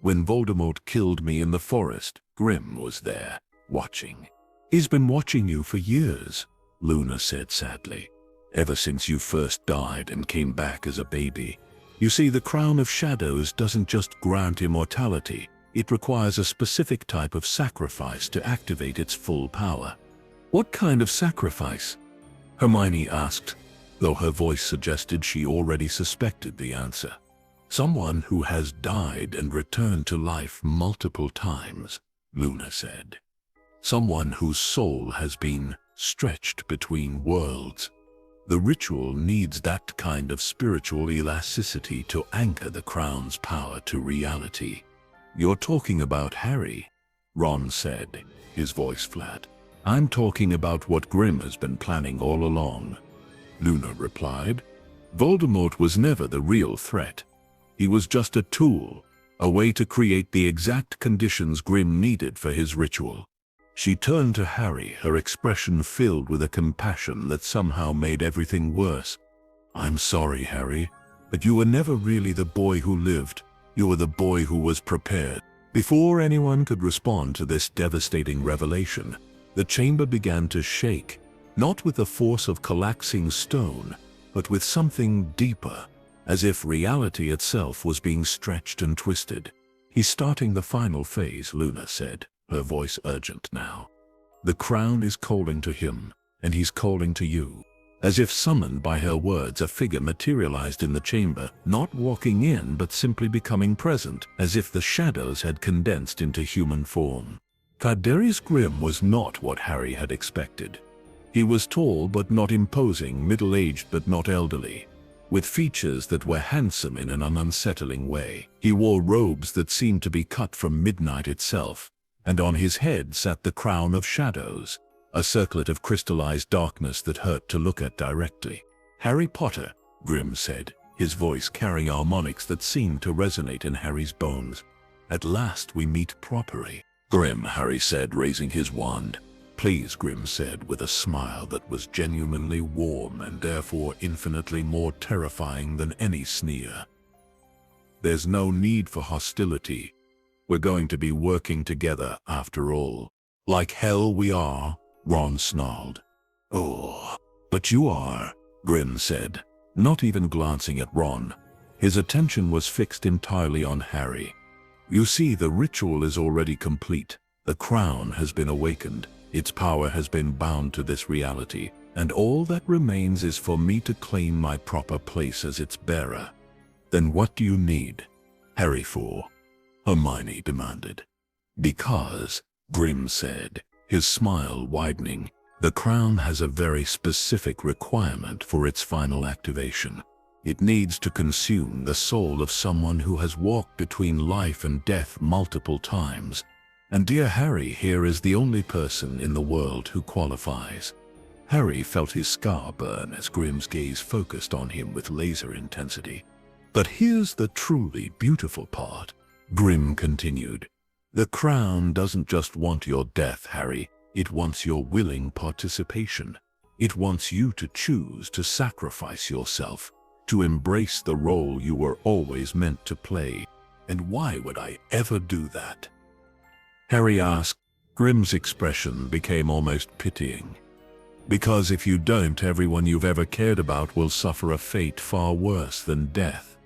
"When Voldemort killed me in the forest, Grimm was there, watching." "He's been watching you for years," Luna said sadly. "Ever since you first died and came back as a baby. You see, the Crown of Shadows doesn't just grant immortality, it requires a specific type of sacrifice to activate its full power." "What kind of sacrifice?" Hermione asked, though her voice suggested she already suspected the answer. "Someone who has died and returned to life multiple times," Luna said. "Someone whose soul has been stretched between worlds. The ritual needs that kind of spiritual elasticity to anchor the crown's power to reality." "You're talking about Harry," Ron said, his voice flat. "I'm talking about what Grimm has been planning all along," Luna replied. "Voldemort was never the real threat. He was just a tool, a way to create the exact conditions Grimm needed for his ritual." She turned to Harry, her expression filled with a compassion that somehow made everything worse. "I'm sorry, Harry, but you were never really the boy who lived. You were the boy who was prepared." Before anyone could respond to this devastating revelation, the chamber began to shake, not with the force of collapsing stone, but with something deeper, as if reality itself was being stretched and twisted. "He's starting the final phase," Luna said, her voice urgent now. "The crown is calling to him, and he's calling to you." As if summoned by her words, a figure materialized in the chamber, not walking in but simply becoming present, as if the shadows had condensed into human form. Tiberius Grimm was not what Harry had expected. He was tall but not imposing, middle-aged but not elderly, with features that were handsome in an unsettling way. He wore robes that seemed to be cut from midnight itself, and on his head sat the Crown of Shadows, a circlet of crystallized darkness that hurt to look at directly. "Harry Potter," Grimm said, his voice carrying harmonics that seemed to resonate in Harry's bones. "At last we meet properly." "Grimm," Harry said, raising his wand. "Please," Grimm said with a smile that was genuinely warm and therefore infinitely more terrifying than any sneer. "There's no need for hostility. We're going to be working together after all." "Like hell we are," Ron snarled. "Oh, but you are," Grimm said, not even glancing at Ron. His attention was fixed entirely on Harry. "You see, the ritual is already complete. The crown has been awakened. Its power has been bound to this reality, and all that remains is for me to claim my proper place as its bearer." "Then what do you need Harry for?" Hermione demanded. "Because," Grimm said, his smile widening, "the crown has a very specific requirement for its final activation. It needs to consume the soul of someone who has walked between life and death multiple times. And dear Harry here is the only person in the world who qualifies." Harry felt his scar burn as Grimm's gaze focused on him with laser intensity. "But here's the truly beautiful part," Grimm continued. "The crown doesn't just want your death, Harry. It wants your willing participation. It wants you to choose to sacrifice yourself, to embrace the role you were always meant to play." "And why would I ever do that?" Harry asked. Grimm's expression became almost pitying. "Because if you don't, everyone you've ever cared about will suffer a fate far worse than death.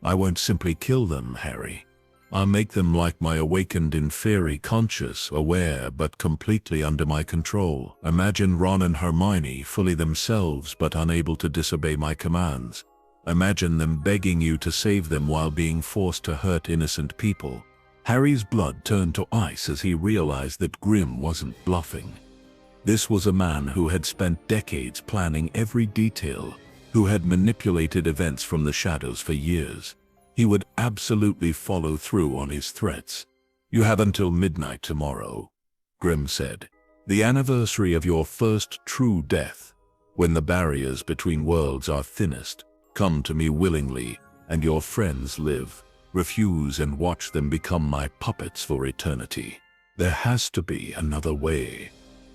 I won't simply kill them, Harry. I'll make them like my awakened inferi, conscious, aware, but completely under my control. Imagine Ron and Hermione, fully themselves but unable to disobey my commands. Imagine them begging you to save them while being forced to hurt innocent people." Harry's blood turned to ice as he realized that Grimm wasn't bluffing. This was a man who had spent decades planning every detail, who had manipulated events from the shadows for years. He would absolutely follow through on his threats. "You have until midnight tomorrow," Grimm said. "The anniversary of your first true death. When the barriers between worlds are thinnest, come to me willingly, and your friends live. refuse and watch them become my puppets for eternity. There has to be another way,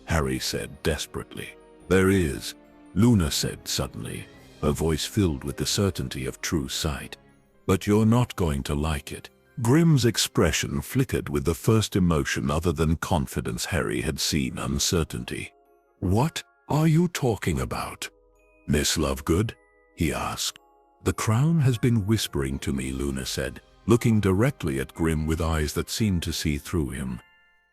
Harry said desperately. There is, Luna said suddenly, her voice filled with the certainty of true sight. But you're not going to like it. Grimm's expression flickered with the first emotion other than confidence Harry had seen: uncertainty. What are you talking about, Miss Lovegood? He asked. The crown has been whispering to me, Luna said, looking directly at Grimm with eyes that seemed to see through him.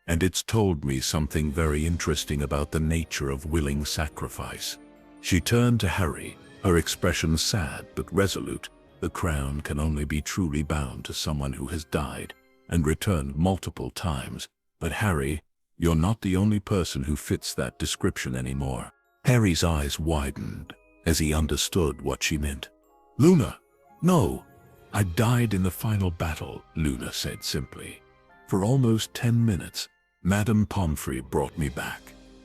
And it's told me something very interesting about the nature of willing sacrifice. She turned to Harry, her expression sad but resolute. The crown can only be truly bound to someone who has died and returned multiple times. But Harry, you're not the only person who fits that description anymore. Harry's eyes widened as he understood what she meant. Luna, no, I died in the final battle, Luna said simply. For almost 10 minutes, Madame Pomfrey brought me back.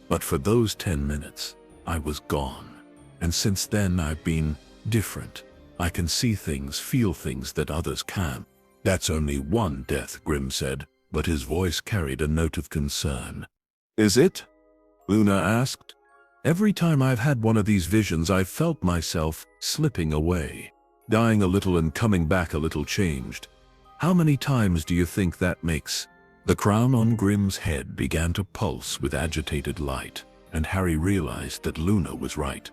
But for those 10 minutes, I was gone. And since then I've been different. I can see things, feel things that others can't. That's only one death, Grimm said, but his voice carried a note of concern. Is it? Luna asked. Every time I've had one of these visions, I've felt myself slipping away, dying a little and coming back a little changed. How many times do you think that makes? The crown on Grimm's head began to pulse with agitated light, and Harry realized that Luna was right.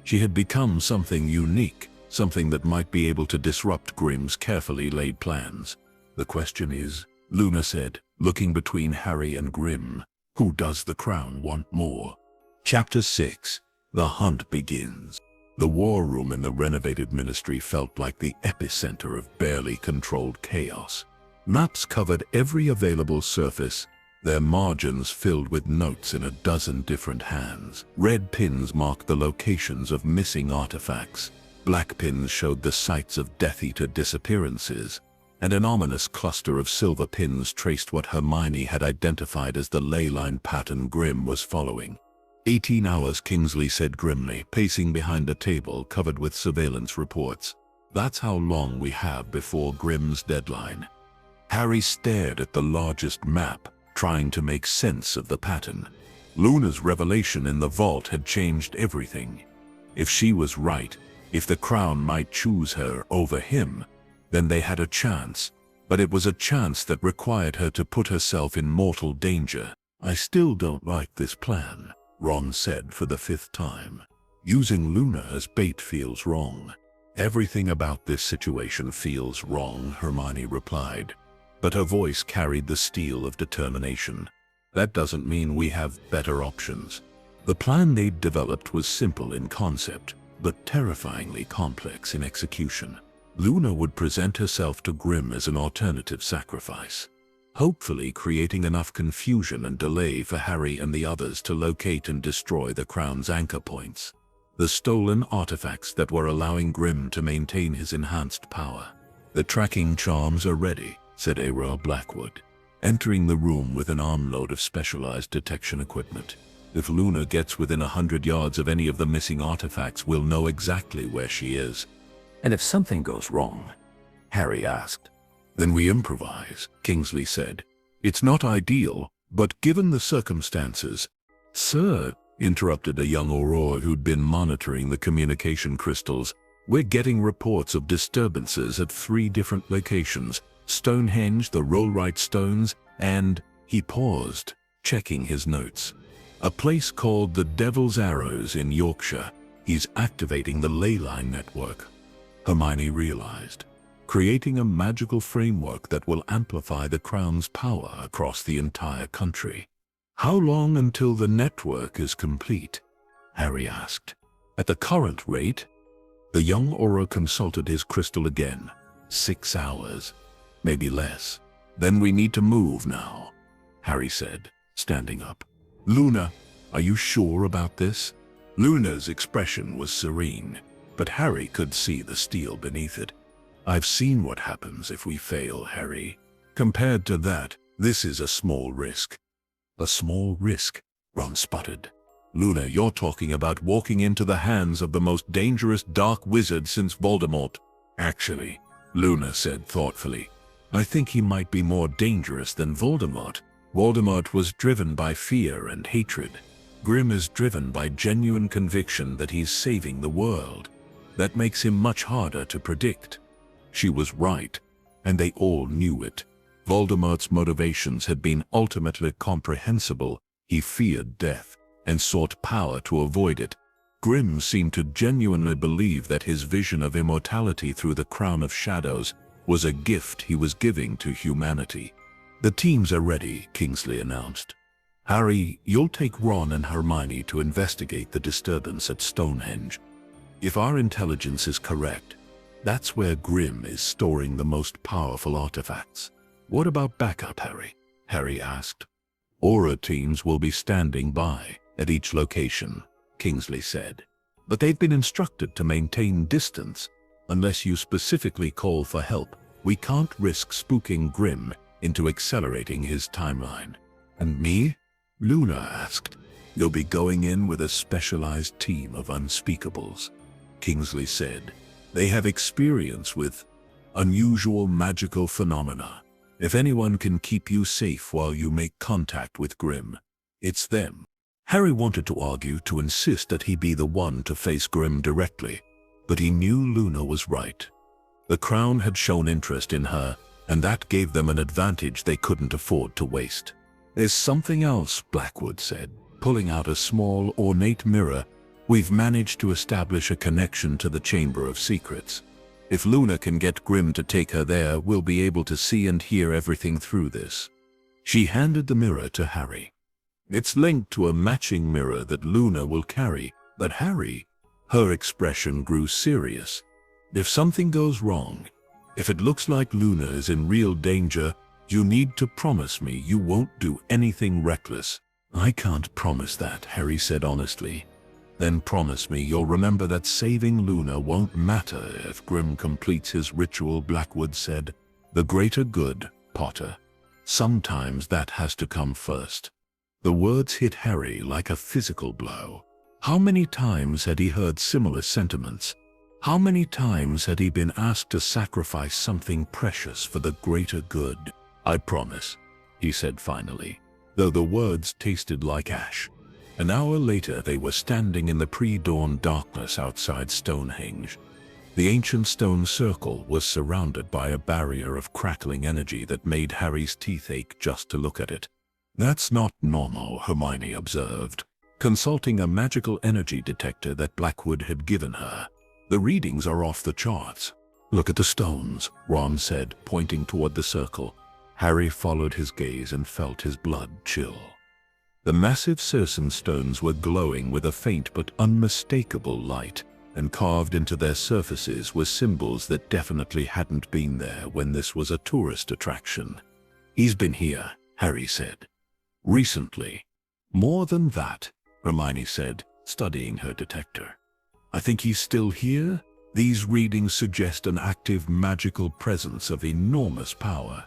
She had become something unique, something that might be able to disrupt Grimm's carefully laid plans. The question is, Luna said, looking between Harry and Grimm, who does the crown want more? Chapter 6. The Hunt Begins. The war room in the renovated ministry felt like the epicenter of barely controlled chaos. Maps covered every available surface, their margins filled with notes in a dozen different hands. Red pins marked the locations of missing artifacts. Black pins showed the sites of Death Eater disappearances, and an ominous cluster of silver pins traced what Hermione had identified as the ley line pattern Grimm was following. 18 hours, Kingsley said grimly, pacing behind a table covered with surveillance reports. That's how long we have before Grimm's deadline. Harry stared at the largest map, trying to make sense of the pattern. Luna's revelation in the vault had changed everything. If she was right, if the crown might choose her over him, then they had a chance. But it was a chance that required her to put herself in mortal danger. I still don't like this plan, Ron said for the 5th time. Using Luna as bait feels wrong. Everything about this situation feels wrong, Hermione replied. But her voice carried the steel of determination. That doesn't mean we have better options. The plan they'd developed was simple in concept, but terrifyingly complex in execution. Luna would present herself to Grimm as an alternative sacrifice, hopefully creating enough confusion and delay for Harry and the others to locate and destroy the crown's anchor points, the stolen artifacts that were allowing Grimm to maintain his enhanced power. The tracking charms are ready, said Aurora Blackwood, entering the room with an armload of specialized detection equipment. If Luna gets within 100 yards of any of the missing artifacts, we'll know exactly where she is. And if something goes wrong? Harry asked. Then we improvise, Kingsley said. It's not ideal, but given the circumstances. Sir, interrupted a young Aurora who'd been monitoring the communication crystals, we're getting reports of disturbances at 3 different locations: Stonehenge, the Rollright Stones, and, he paused, checking his notes, a place called the Devil's Arrows in Yorkshire. He's activating the ley line network, Hermione realized, creating a magical framework that will amplify the crown's power across the entire country. How long until the network is complete? Harry asked. At the current rate? The young Auror consulted his crystal again. 6 hours. Maybe less. Then we need to move now, Harry said, standing up. Luna, are you sure about this? Luna's expression was serene, but Harry could see the steel beneath it. I've seen what happens if we fail, Harry. Compared to that, this is a small risk. A small risk, Ron sputtered. Luna, you're talking about walking into the hands of the most dangerous dark wizard since Voldemort. Actually, Luna said thoughtfully, I think he might be more dangerous than Voldemort. Voldemort was driven by fear and hatred. Grimm is driven by genuine conviction that he's saving the world. That makes him much harder to predict. She was right, and they all knew it. Voldemort's motivations had been ultimately comprehensible. He feared death and sought power to avoid it. Grimm seemed to genuinely believe that his vision of immortality through the crown of shadows was a gift he was giving to humanity. "The teams are ready," Kingsley announced. "Harry, you'll take Ron and Hermione to investigate the disturbance at Stonehenge. If our intelligence is correct, that's where Grimm is storing the most powerful artifacts." "What about backup, Harry?" Harry asked. "Aura teams will be standing by at each location," Kingsley said. "But they've been instructed to maintain distance unless you specifically call for help. We can't risk spooking Grimm into accelerating his timeline." "And me?" Luna asked. "You'll be going in with a specialized team of unspeakables," Kingsley said. "They have experience with unusual magical phenomena. If anyone can keep you safe while you make contact with Grimm, it's them." Harry wanted to argue, to insist that he be the one to face Grimm directly, but he knew Luna was right. The Crown had shown interest in her, and that gave them an advantage they couldn't afford to waste. "There's something else," Blackwood said, pulling out a small, ornate mirror. "We've managed to establish a connection to the Chamber of Secrets. If Luna can get Grimm to take her there, we'll be able to see and hear everything through this." She handed the mirror to Harry. "It's linked to a matching mirror that Luna will carry." "But Harry," her expression grew serious, "if something goes wrong, if it looks like Luna is in real danger, you need to promise me you won't do anything reckless." "I can't promise that," Harry said honestly. "Then promise me you'll remember that saving Luna won't matter if Grimm completes his ritual," Blackwood said. "The greater good, Potter. Sometimes that has to come first." The words hit Harry like a physical blow. How many times had he heard similar sentiments? How many times had he been asked to sacrifice something precious for the greater good? "I promise," he said finally, though the words tasted like ash. An hour later they were standing in the pre-dawn darkness outside Stonehenge. The ancient stone circle was surrounded by a barrier of crackling energy that made Harry's teeth ache just to look at it. "That's not normal," Hermione observed, consulting a magical energy detector that Blackwood had given her. "The readings are off the charts." "Look at the stones," Ron said, pointing toward the circle. Harry followed his gaze and felt his blood chill. The massive Circin stones were glowing with a faint but unmistakable light, and carved into their surfaces were symbols that definitely hadn't been there when this was a tourist attraction. "He's been here," Harry said. "Recently." "More than that," Hermione said, studying her detector. "I think he's still here. These readings suggest an active magical presence of enormous power."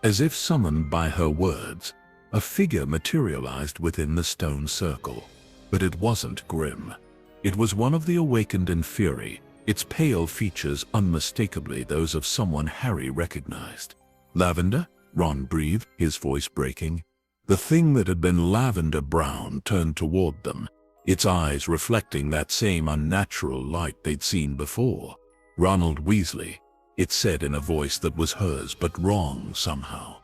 As if summoned by her words, a figure materialized within the stone circle. But it wasn't Grimm. It was one of the awakened in fury, its pale features unmistakably those of someone Harry recognized. "Lavender?" Ron breathed, his voice breaking. The thing that had been lavender brown turned toward them, its eyes reflecting that same unnatural light they'd seen before. "Ronald Weasley," it said in a voice that was hers but wrong somehow.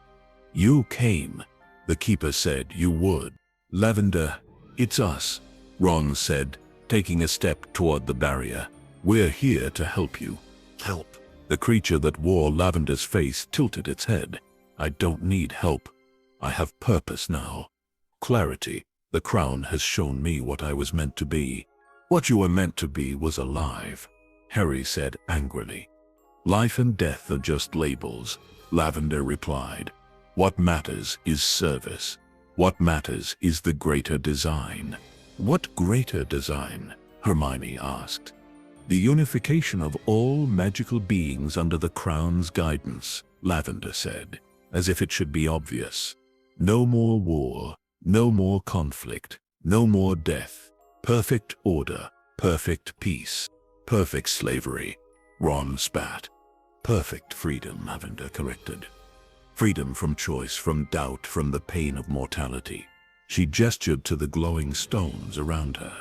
"You came. The Keeper said you would." "Lavender, it's us," Ron said, taking a step toward the barrier. "We're here to help you." "Help?" The creature that wore Lavender's face tilted its head. "I don't need help. I have purpose now. Clarity. The Crown has shown me what I was meant to be." "What you were meant to be was alive," Harry said angrily. "Life and death are just labels," Lavender replied. "What matters is service. What matters is the greater design." "What greater design?" Hermione asked. "The unification of all magical beings under the Crown's guidance," Lavender said, as if it should be obvious. "No more war, no more conflict, no more death. Perfect order, perfect peace, perfect slavery." Ron spat. Perfect freedom, Lavender corrected. Freedom from choice, from doubt, from the pain of mortality. She gestured to the glowing stones around her.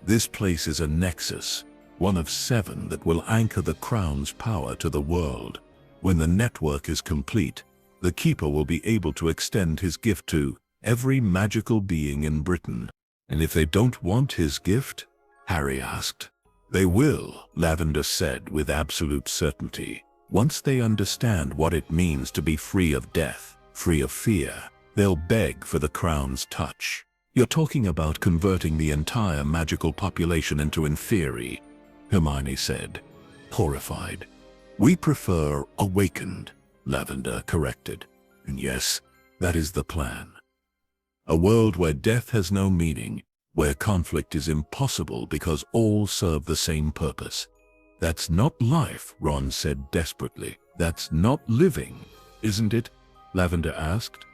This place is a nexus, one of 7 that will anchor the crown's power to the world. When the network is complete, the Keeper will be able to extend his gift to every magical being in Britain. And if they don't want his gift? Harry asked. They will, Lavender said with absolute certainty. Once they understand what it means to be free of death, free of fear, they'll beg for the crown's touch. You're talking about converting the entire magical population into inferi, Hermione said, horrified. We prefer awakened, Lavender corrected. And yes, that is the plan. A world where death has no meaning, where conflict is impossible because all serve the same purpose. That's not life, Ron said desperately. That's not living, isn't it? Lavender asked.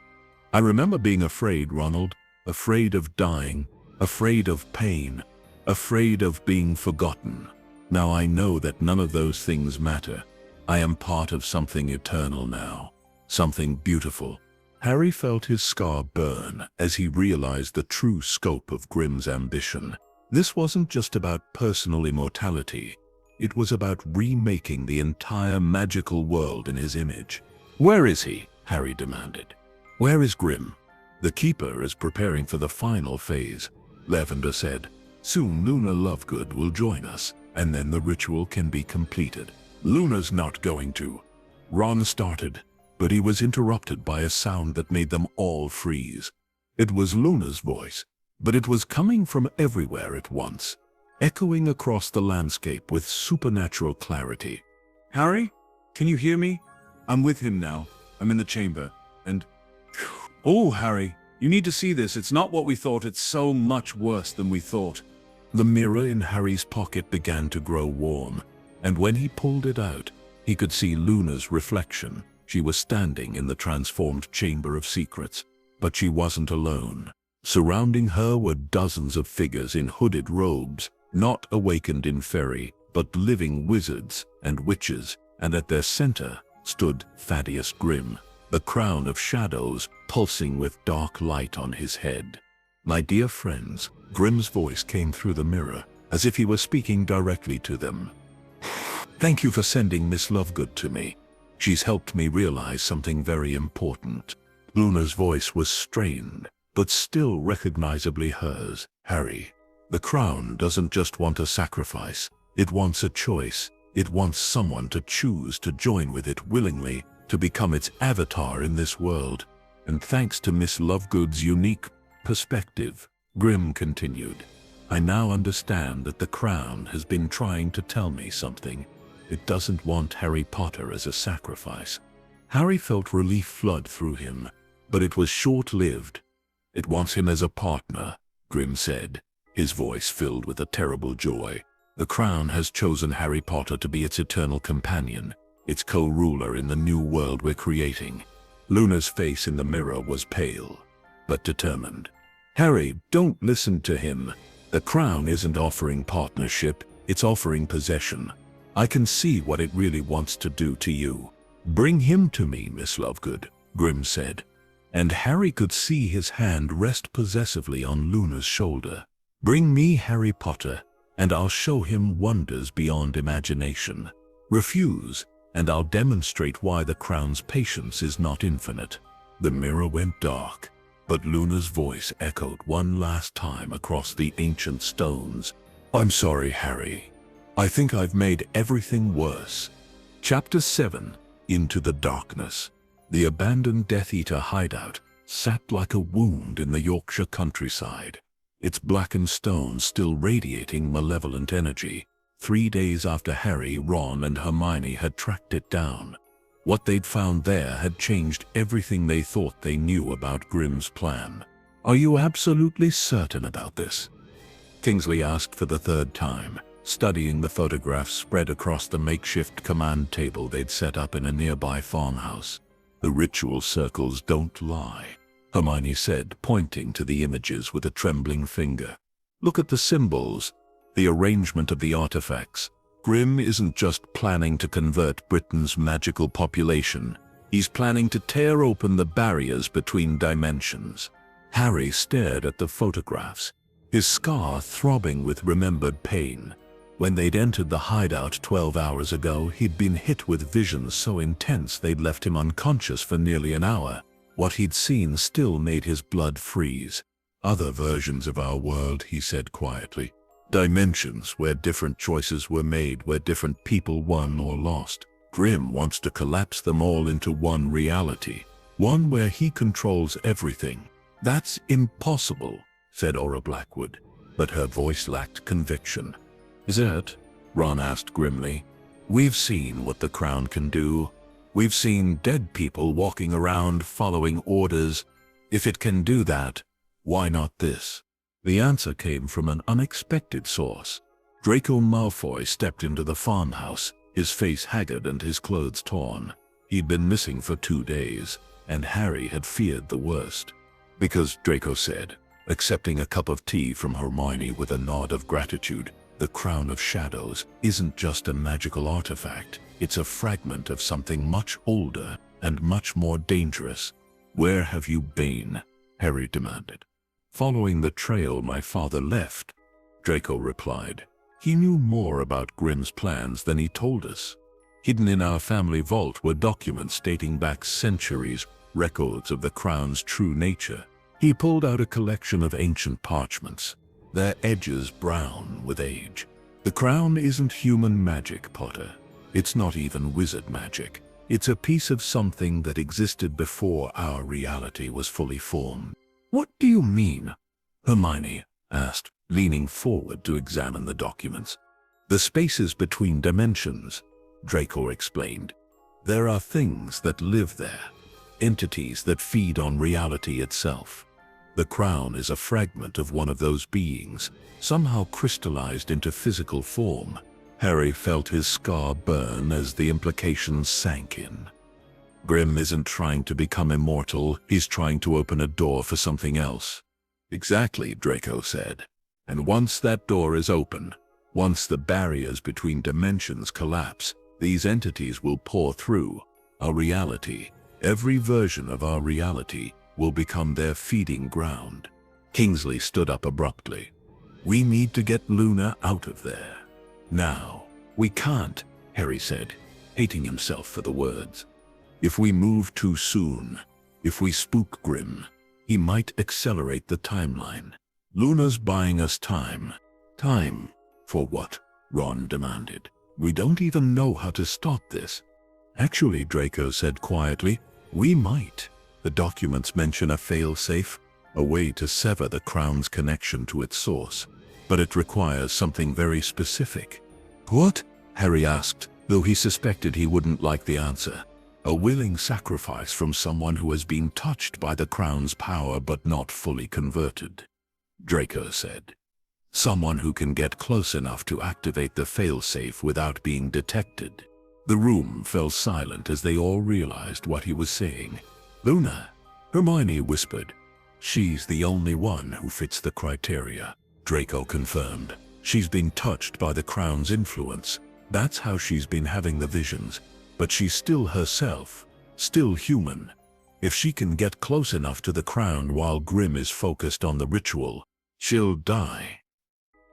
I remember being afraid, Ronald. Afraid of dying, afraid of pain, afraid of being forgotten. Now I know that none of those things matter. I am part of something eternal now, something beautiful. Harry felt his scar burn as he realized the true scope of Grimm's ambition. This wasn't just about personal immortality. It was about remaking the entire magical world in his image. Where is he? Harry demanded. Where is Grimm? The Keeper is preparing for the final phase, Lavender said. Soon Luna Lovegood will join us, and then the ritual can be completed. Luna's not going to. Ron started, but he was interrupted by a sound that made them all freeze. It was Luna's voice, but it was coming from everywhere at once, echoing across the landscape with supernatural clarity. Harry, can you hear me? I'm with him now. I'm in the chamber, and... Oh, Harry, you need to see this. It's not what we thought. It's so much worse than we thought. The mirror in Harry's pocket began to grow warm, and when he pulled it out, he could see Luna's reflection. She was standing in the transformed Chamber of Secrets, but she wasn't alone. Surrounding her were dozens of figures in hooded robes, not awakened inferi, but living wizards and witches, and at their center stood Thaddeus Grimm, the crown of shadows pulsing with dark light on his head. My dear friends, Grimm's voice came through the mirror, as if he were speaking directly to them. Thank you for sending Miss Lovegood to me. She's helped me realize something very important. Luna's voice was strained, but still recognizably hers. Harry, the crown doesn't just want a sacrifice. It wants a choice. It wants someone to choose to join with it willingly, to become its avatar in this world. And thanks to Miss Lovegood's unique perspective, Grimm continued, I now understand that the crown has been trying to tell me something. It doesn't want Harry Potter as a sacrifice. Harry felt relief flood through him, but it was short-lived. It wants him as a partner, Grimm said, his voice filled with a terrible joy. The crown has chosen Harry Potter to be its eternal companion, its co-ruler in the new world we're creating. Luna's face in the mirror was pale, but determined. Harry, don't listen to him. The crown isn't offering partnership, it's offering possession. I can see what it really wants to do to you. Bring him to me, Miss Lovegood, Grimm said. And Harry could see his hand rest possessively on Luna's shoulder. Bring me Harry Potter, and I'll show him wonders beyond imagination. Refuse, and I'll demonstrate why the crown's patience is not infinite. The mirror went dark, but Luna's voice echoed one last time across the ancient stones. I'm sorry, Harry. I think I've made everything worse. Chapter 7. Into the Darkness. The abandoned Death Eater hideout sat like a wound in the Yorkshire countryside, its blackened stones still radiating malevolent energy. 3 days after Harry, Ron, and Hermione had tracked it down, what they'd found there had changed everything they thought they knew about Grimm's plan. Are you absolutely certain about this? Kingsley asked for the 3rd time, studying the photographs spread across the makeshift command table they'd set up in a nearby farmhouse. The ritual circles don't lie, Hermione said, pointing to the images with a trembling finger. Look at the symbols, the arrangement of the artifacts. Grimm isn't just planning to convert Britain's magical population. He's planning to tear open the barriers between dimensions. Harry stared at the photographs, his scar throbbing with remembered pain. When they'd entered the hideout 12 hours ago, he'd been hit with visions so intense they'd left him unconscious for nearly an hour. What he'd seen still made his blood freeze. "Other versions of our world," he said quietly. "Dimensions where different choices were made, where different people won or lost. Grimm wants to collapse them all into one reality, one where he controls everything." "That's impossible," said Aura Blackwood, but her voice lacked conviction. "Is it?" Ron asked grimly. "We've seen what the Crown can do. We've seen dead people walking around following orders. If it can do that, why not this?" The answer came from an unexpected source. Draco Malfoy stepped into the farmhouse, his face haggard and his clothes torn. He'd been missing for 2 days, and Harry had feared the worst. "Because," Draco said, accepting a cup of tea from Hermione with a nod of gratitude, "the Crown of Shadows isn't just a magical artifact. It's a fragment of something much older and much more dangerous." "Where have you been?" Harry demanded. "Following the trail my father left," Draco replied. "He knew more about Grimm's plans than he told us. Hidden in our family vault were documents dating back centuries, records of the Crown's true nature." He pulled out a collection of ancient parchments, their edges brown with age. "The Crown isn't human magic, Potter. It's not even wizard magic. It's a piece of something that existed before our reality was fully formed." "What do you mean?" Hermione asked, leaning forward to examine the documents. "The spaces between dimensions," Draco explained. "There are things that live there, entities that feed on reality itself. The Crown is a fragment of one of those beings, somehow crystallized into physical form." Harry felt his scar burn as the implications sank in. "Grimm isn't trying to become immortal, he's trying to open a door for something else." "Exactly," Draco said. "And once that door is open, once the barriers between dimensions collapse, these entities will pour through. Our reality, every version of our reality, will become their feeding ground." Kingsley stood up abruptly. "We need to get Luna out of there. Now." "We can't," Harry said, hating himself for the words. "If we move too soon, if we spook Grimm, he might accelerate the timeline. Luna's buying us time." "Time? For what?" Ron demanded. "We don't even know how to stop this." "Actually," Draco said quietly, "we might. The documents mention a fail-safe, a way to sever the Crown's connection to its source. But it requires something very specific." "What?" Harry asked, though he suspected he wouldn't like the answer. "A willing sacrifice from someone who has been touched by the Crown's power but not fully converted," Draco said. "Someone who can get close enough to activate the failsafe without being detected." The room fell silent as they all realized what he was saying. "Luna," Hermione whispered. "She's the only one who fits the criteria," Draco confirmed. "She's been touched by the Crown's influence. That's how she's been having the visions. But she's still herself, still human. If she can get close enough to the Crown while Grimm is focused on the ritual, she'll die,"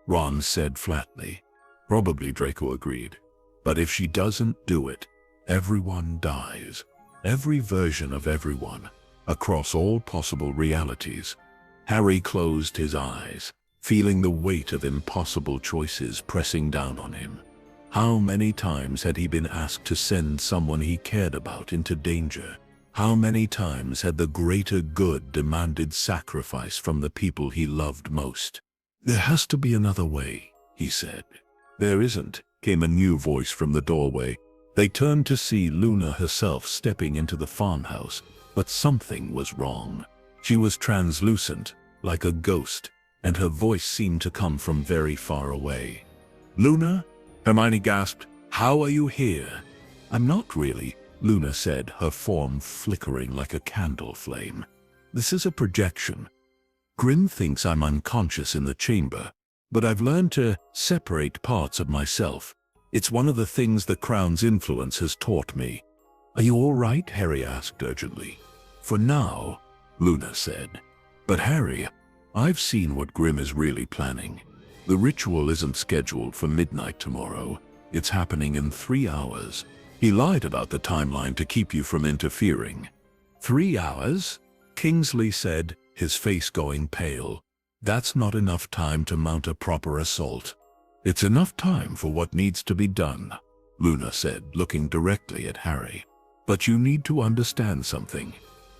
Ron said flatly. "Probably," Draco agreed. "But if she doesn't do it, everyone dies. Every version of everyone, across all possible realities." Harry closed his eyes, feeling the weight of impossible choices pressing down on him. How many times had he been asked to send someone he cared about into danger? How many times had the greater good demanded sacrifice from the people he loved most? "There has to be another way," he said. "There isn't," came a new voice from the doorway. They turned to see Luna herself stepping into the farmhouse, but something was wrong. She was translucent, like a ghost, and her voice seemed to come from very far away. "Luna?" Hermione gasped. "How are you here?" "I'm not really," Luna said, her form flickering like a candle flame. "This is a projection. Grimm thinks I'm unconscious in the chamber, but I've learned to separate parts of myself. It's one of the things the Crown's influence has taught me. Are you all right? Harry asked urgently. For now, Luna said. But Harry, I've seen what Grim is really planning. The ritual isn't scheduled for midnight tomorrow. It's happening in 3 hours. He lied about the timeline to keep you from interfering. 3 hours? Kingsley said, his face going pale. That's not enough time to mount a proper assault. It's enough time for what needs to be done, Luna said, looking directly at Harry. But you need to understand something.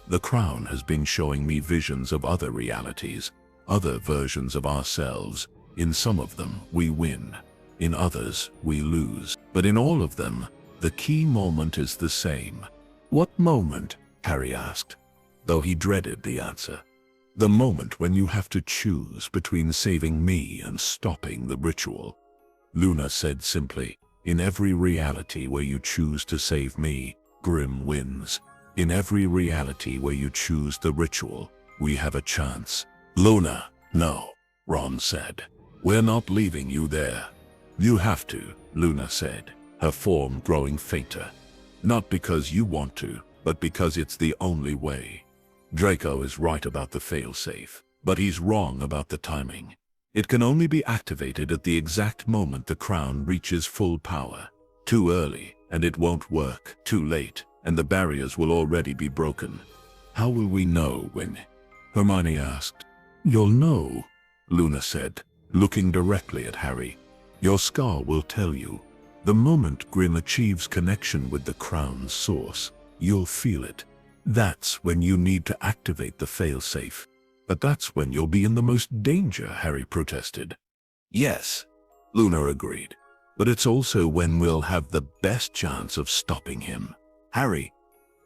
The Crown has been showing me visions of other realities, other versions of ourselves. In some of them, we win. In others, we lose. But in all of them, the key moment is the same. What moment? Harry asked, though he dreaded the answer. The moment when you have to choose between saving me and stopping the ritual. Luna said simply, in every reality where you choose to save me, Grim wins. In every reality where you choose the ritual, we have a chance. Luna, no, Ron said. We're not leaving you there. You have to, Luna said, her form growing fainter. Not because you want to, but because it's the only way. Draco is right about the failsafe, but he's wrong about the timing. It can only be activated at the exact moment the Crown reaches full power. Too early, and it won't work. Too late, and the barriers will already be broken. How will we know when? Hermione asked. You'll know, Luna said, looking directly at Harry. Your scar will tell you. The moment Grim achieves connection with the Crown's source, you'll feel it. That's when you need to activate the failsafe. But that's when you'll be in the most danger, Harry protested. Yes, Luna agreed. But it's also when we'll have the best chance of stopping him. Harry,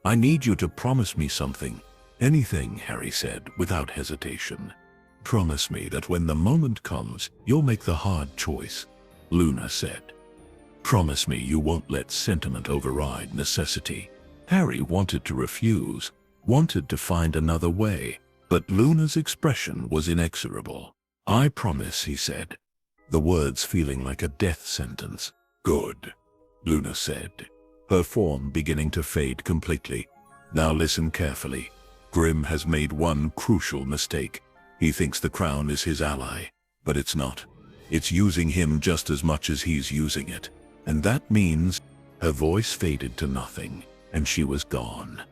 I need you to promise me something. Anything, Harry said without hesitation. Promise me that when the moment comes, you'll make the hard choice, Luna said. Promise me you won't let sentiment override necessity. Harry wanted to refuse, wanted to find another way, but Luna's expression was inexorable. I promise, he said, the words feeling like a death sentence. Good, Luna said, her form beginning to fade completely. Now listen carefully. Grim has made one crucial mistake. He thinks the Crown is his ally, but it's not. It's using him just as much as he's using it. And that means... Her voice faded to nothing, and she was gone.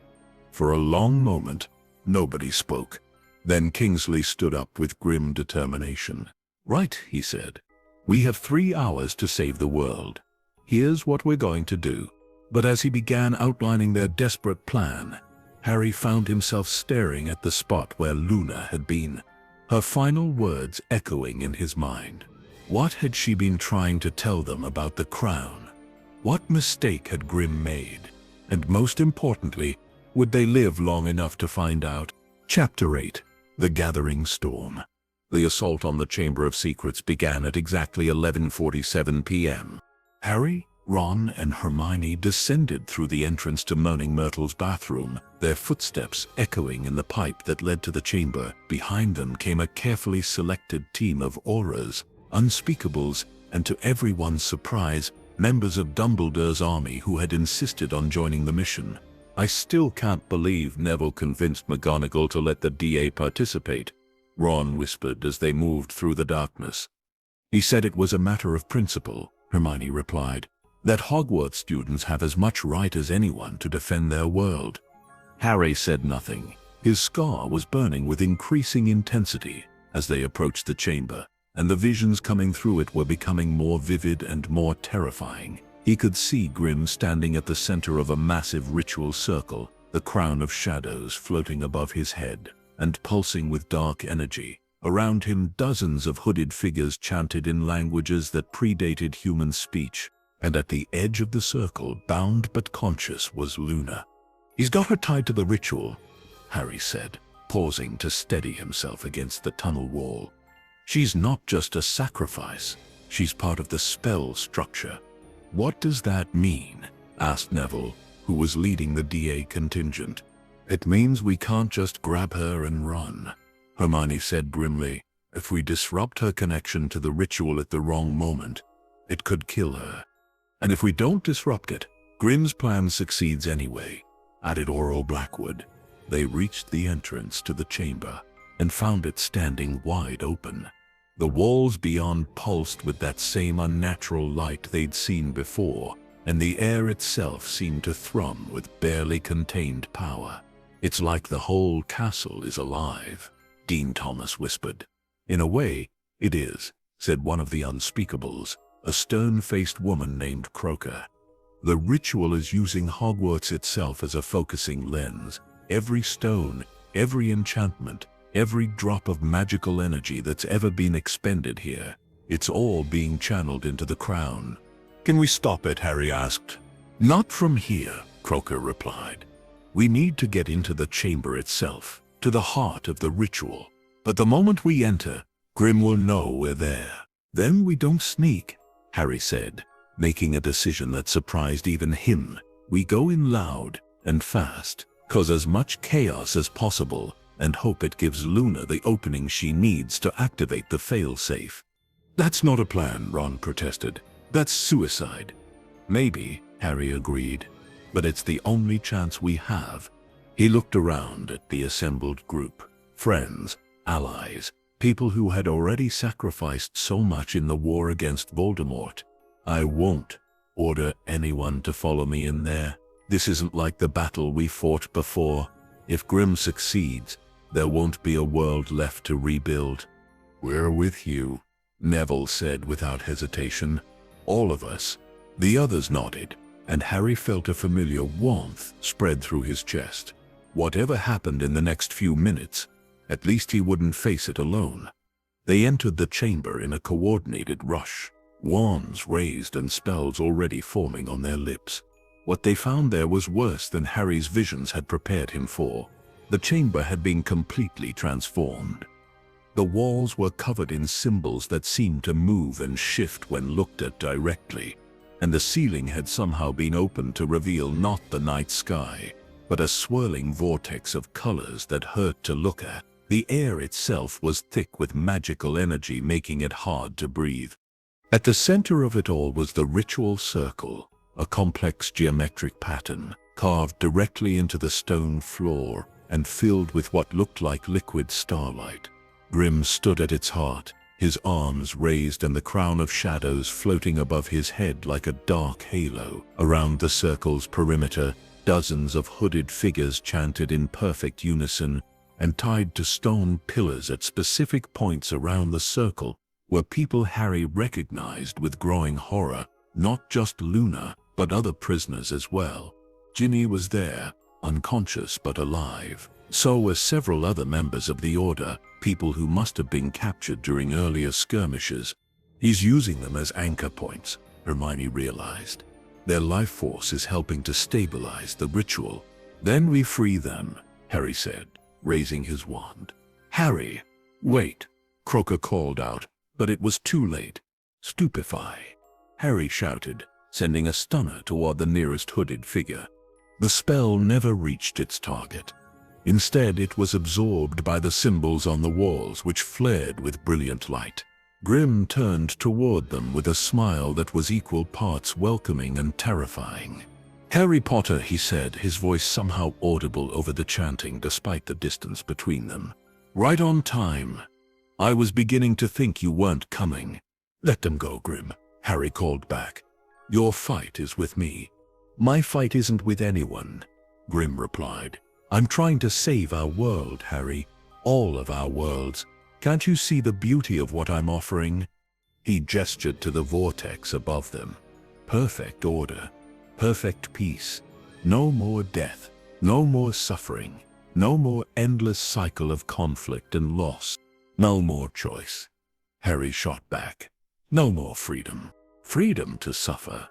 For a long moment, nobody spoke. Then Kingsley stood up with grim determination. Right, he said. We have 3 hours to save the world. Here's what we're going to do. But as he began outlining their desperate plan, Harry found himself staring at the spot where Luna had been, her final words echoing in his mind. What had she been trying to tell them about the Crown? What mistake had Grim made? And most importantly, would they live long enough to find out? Chapter 8. The Gathering Storm. The assault on the Chamber of Secrets began at exactly 11:47 p.m. Harry, Ron, and Hermione descended through the entrance to Moaning Myrtle's bathroom, their footsteps echoing in the pipe that led to the chamber. Behind them came a carefully selected team of auras, unspeakables, and to everyone's surprise, members of Dumbledore's army who had insisted on joining the mission. I still can't believe Neville convinced McGonagall to let the DA participate, Ron whispered as they moved through the darkness. He said it was a matter of principle, Hermione replied, that Hogwarts students have as much right as anyone to defend their world. Harry said nothing. His scar was burning with increasing intensity as they approached the chamber, and the visions coming through it were becoming more vivid and more terrifying. He could see Grim standing at the center of a massive ritual circle, the crown of shadows floating above his head and pulsing with dark energy. Around him, dozens of hooded figures chanted in languages that predated human speech, and at the edge of the circle, bound but conscious, was Luna. He's got her tied to the ritual, Harry said, pausing to steady himself against the tunnel wall. She's not just a sacrifice, she's part of the spell structure. What does that mean? Asked Neville, who was leading the DA contingent. It means we can't just grab her and run, Hermione said grimly. If we disrupt her connection to the ritual at the wrong moment, it could kill her. And if we don't disrupt it, Grimm's plan succeeds anyway, added Oro Blackwood. They reached the entrance to the chamber and found it standing wide open. The walls beyond pulsed with that same unnatural light they'd seen before, and the air itself seemed to thrum with barely contained power. "It's like the whole castle is alive," Dean Thomas whispered. "In a way, it is," said one of the unspeakables, a stern-faced woman named Croker. "The ritual is using Hogwarts itself as a focusing lens. Every stone, every enchantment, every drop of magical energy that's ever been expended here, it's all being channeled into the crown." "Can we stop it?" Harry asked. "Not from here," Croker replied. "We need to get into the chamber itself, to the heart of the ritual. But the moment we enter, Grimm will know we're there. Then we don't sneak," Harry said, making a decision that surprised even him. "We go in loud and fast, cause as much chaos as possible, and hope it gives Luna the opening she needs to activate the failsafe." "That's not a plan," Ron protested. "That's suicide." "Maybe," Harry agreed, "but it's the only chance we have." He looked around at the assembled group. Friends, allies, people who had already sacrificed so much in the war against Voldemort. "I won't order anyone to follow me in there. This isn't like the battle we fought before. If Grimm succeeds, there won't be a world left to rebuild." "We're with you," Neville said without hesitation. "All of us." The others nodded, and Harry felt a familiar warmth spread through his chest. Whatever happened in the next few minutes, at least he wouldn't face it alone. They entered the chamber in a coordinated rush, wands raised and spells already forming on their lips. What they found there was worse than Harry's visions had prepared him for. The chamber had been completely transformed. The walls were covered in symbols that seemed to move and shift when looked at directly, and the ceiling had somehow been opened to reveal not the night sky, but a swirling vortex of colors that hurt to look at. The air itself was thick with magical energy, making it hard to breathe. At the center of it all was the ritual circle, a complex geometric pattern carved directly into the stone floor and filled with what looked like liquid starlight. Grimm stood at its heart, his arms raised and the crown of shadows floating above his head like a dark halo. Around the circle's perimeter, dozens of hooded figures chanted in perfect unison, and tied to stone pillars at specific points around the circle were people Harry recognized with growing horror, not just Luna, but other prisoners as well. Ginny was there, unconscious but alive. So were several other members of the Order, people who must have been captured during earlier skirmishes. "He's using them as anchor points," Hermione realized. "Their life force is helping to stabilize the ritual. Then we free them," Harry said, raising his wand. "Harry, wait," Croker called out, but it was too late. "Stupefy," Harry shouted, sending a stunner toward the nearest hooded figure. The spell never reached its target. Instead, it was absorbed by the symbols on the walls, which flared with brilliant light. Grimm turned toward them with a smile that was equal parts welcoming and terrifying. "Harry Potter," he said, his voice somehow audible over the chanting despite the distance between them. "Right on time. I was beginning to think you weren't coming." "Let them go, Grimm," Harry called back. "Your fight is with me." "My fight isn't with anyone," Grimm replied. "I'm trying to save our world, Harry. All of our worlds. Can't you see the beauty of what I'm offering?" He gestured to the vortex above them. "Perfect order. Perfect peace. No more death. No more suffering. No more endless cycle of conflict and loss. No more choice." Harry shot back. "No more freedom." "Freedom to suffer?"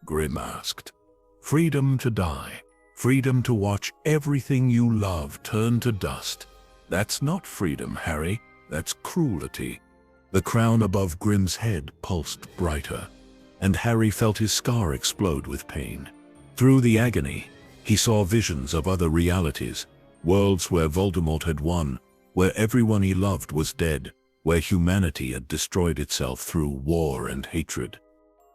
Grimm asked. "Freedom to die. Freedom to watch everything you love turn to dust. That's not freedom, Harry. That's cruelty." The crown above Grimm's head pulsed brighter, and Harry felt his scar explode with pain. Through the agony, he saw visions of other realities, worlds where Voldemort had won, where everyone he loved was dead, where humanity had destroyed itself through war and hatred.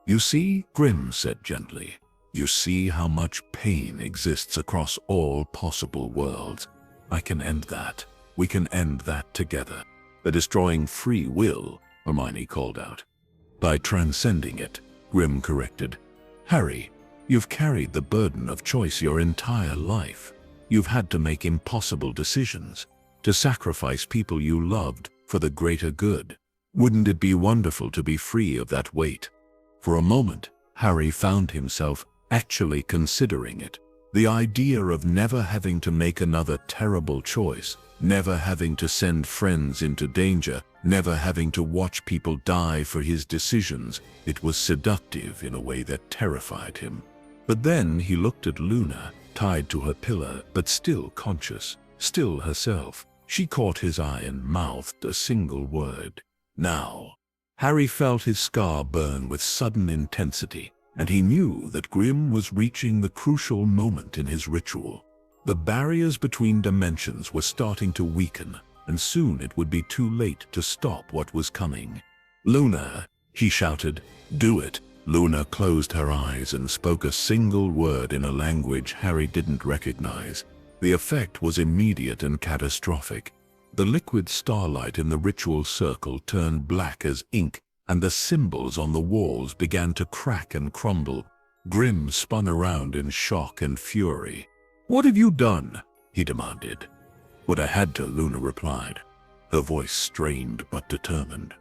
You see, Grim said gently, you see how much pain exists across all possible worlds. I can end that. We can end that together. The destroying free will, Hermione called out. By transcending it, Grim corrected. Harry, you've carried the burden of choice your entire life. You've had to make impossible decisions, to sacrifice people you loved for the greater good. Wouldn't it be wonderful to be free of that weight? For a moment, Harry found himself actually considering it. The idea of never having to make another terrible choice, never having to send friends into danger, never having to watch people die for his decisions, it was seductive in a way that terrified him. But then he looked at Luna, tied to her pillar but still conscious, still herself. She caught his eye and mouthed a single word. Now. Harry felt his scar burn with sudden intensity, and he knew that Grim was reaching the crucial moment in his ritual. The barriers between dimensions were starting to weaken, and soon it would be too late to stop what was coming. Luna, he shouted, do it. Luna closed her eyes and spoke a single word in a language Harry didn't recognize. The effect was immediate and catastrophic. The liquid starlight in the ritual circle turned black as ink, and the symbols on the walls began to crack and crumble. Grim spun around in shock and fury. What have you done? He demanded. What I had to, Luna replied, her voice strained but determined.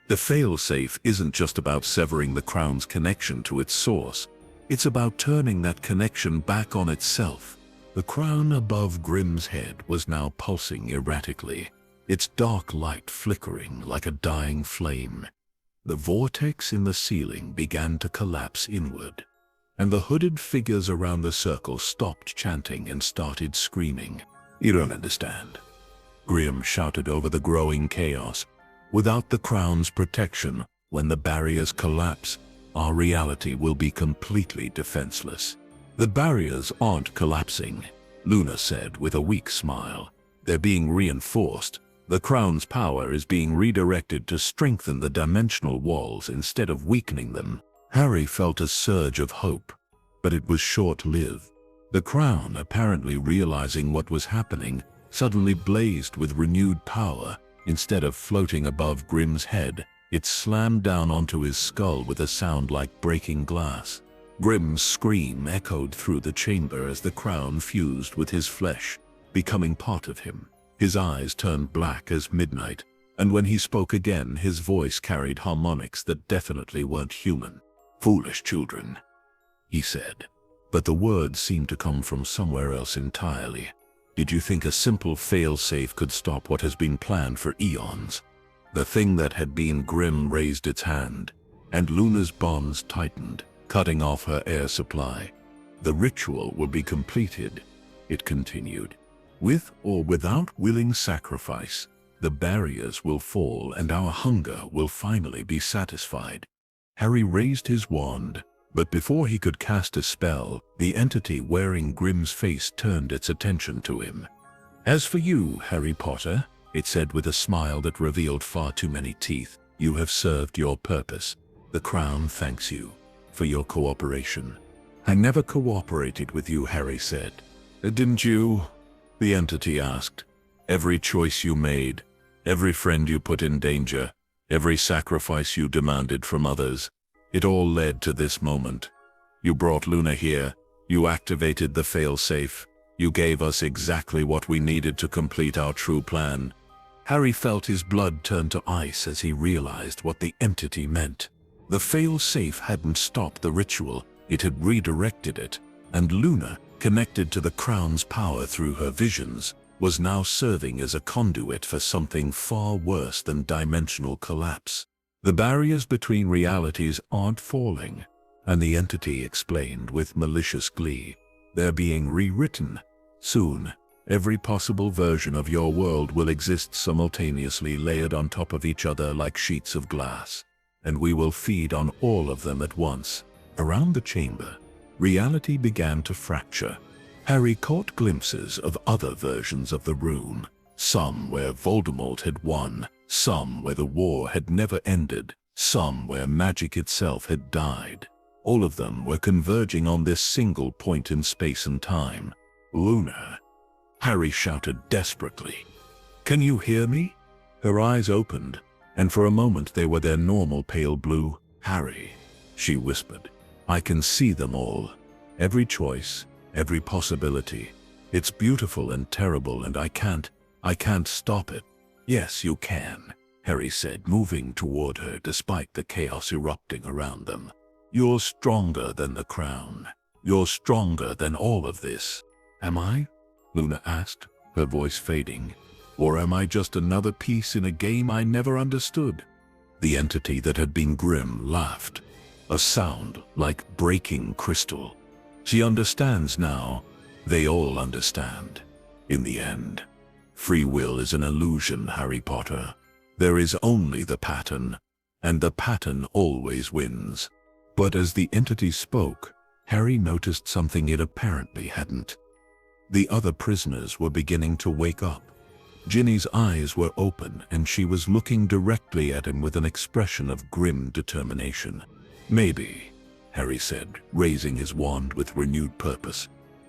The failsafe isn't just about severing the crown's connection to its source. It's about turning that connection back on itself. The crown above Grim's head was now pulsing erratically, its dark light flickering like a dying flame. The vortex in the ceiling began to collapse inward, and the hooded figures around the circle stopped chanting and started screaming. You don't understand, Grim shouted over the growing chaos. Without the crown's protection, when the barriers collapse, our reality will be completely defenseless. The barriers aren't collapsing, Luna said with a weak smile. They're being reinforced. The crown's power is being redirected to strengthen the dimensional walls instead of weakening them. Harry felt a surge of hope, but it was short-lived. The crown, apparently realizing what was happening, suddenly blazed with renewed power. Instead of floating above Grim's head, it slammed down onto his skull with a sound like breaking glass. Grim's scream echoed through the chamber as the crown fused with his flesh, becoming part of him. His eyes turned black as midnight, and when he spoke again, his voice carried harmonics that definitely weren't human. Foolish children, he said, but the words seemed to come from somewhere else entirely. Did you think a simple fail-safe could stop what has been planned for eons? The thing that had been Grim raised its hand, and Luna's bonds tightened, cutting off her air supply. The ritual will be completed, it continued. With or without willing sacrifice, the barriers will fall and our hunger will finally be satisfied. Harry raised his wand, but before he could cast a spell, the entity wearing Grim's face turned its attention to him. As for you, Harry Potter, it said with a smile that revealed far too many teeth, you have served your purpose. The crown thanks you for your cooperation. I never cooperated with you, Harry said. Didn't you? The entity asked. Every choice you made, every friend you put in danger, every sacrifice you demanded from others, it all led to this moment. You brought Luna here, you activated the failsafe, you gave us exactly what we needed to complete our true plan. Harry felt his blood turn to ice as he realized what the entity meant. The failsafe hadn't stopped the ritual, it had redirected it, and Luna, connected to the crown's power through her visions, was now serving as a conduit for something far worse than dimensional collapse. The barriers between realities aren't falling, and the entity explained with malicious glee. They're being rewritten. Soon, every possible version of your world will exist simultaneously layered on top of each other like sheets of glass, and we will feed on all of them at once. Around the chamber, reality began to fracture. Harry caught glimpses of other versions of the room, some where Voldemort had won, some where the war had never ended, some where magic itself had died. All of them were converging on this single point in space and time. Luna! Harry shouted desperately. "Can you hear me?" Her eyes opened, and for a moment they were their normal pale blue. "Harry," she whispered, "I can see them all. Every choice, every possibility. It's beautiful and terrible, and I can't stop it." "Yes, you can," Harry said, moving toward her despite the chaos erupting around them. "You're stronger than the crown. You're stronger than all of this." "Am I?" Luna asked, her voice fading. "Or am I just another piece in a game I never understood?" The entity that had been Grimm laughed, a sound like breaking crystal. "She understands now. They all understand. In the end, free will is an illusion, Harry Potter. There is only the pattern, and the pattern always wins." But as the entity spoke, Harry noticed something it apparently hadn't. The other prisoners were beginning to wake up. Ginny's eyes were open, and she was looking directly at him with an expression of grim determination. "Maybe," Harry said, raising his wand with renewed purpose,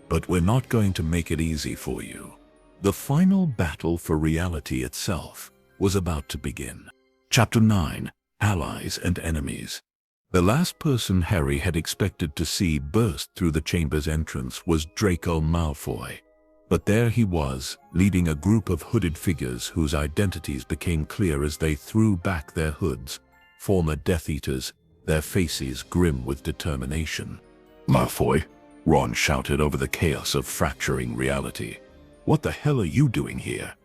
"but we're not going to make it easy for you." The final battle for reality itself was about to begin. Chapter 9: Allies and Enemies. The last person Harry had expected to see burst through the chamber's entrance was Draco Malfoy. But there he was, leading a group of hooded figures whose identities became clear as they threw back their hoods. Former Death Eaters, their faces grim with determination. "Malfoy!" Ron shouted over the chaos of fracturing reality. "What the hell are you doing here?"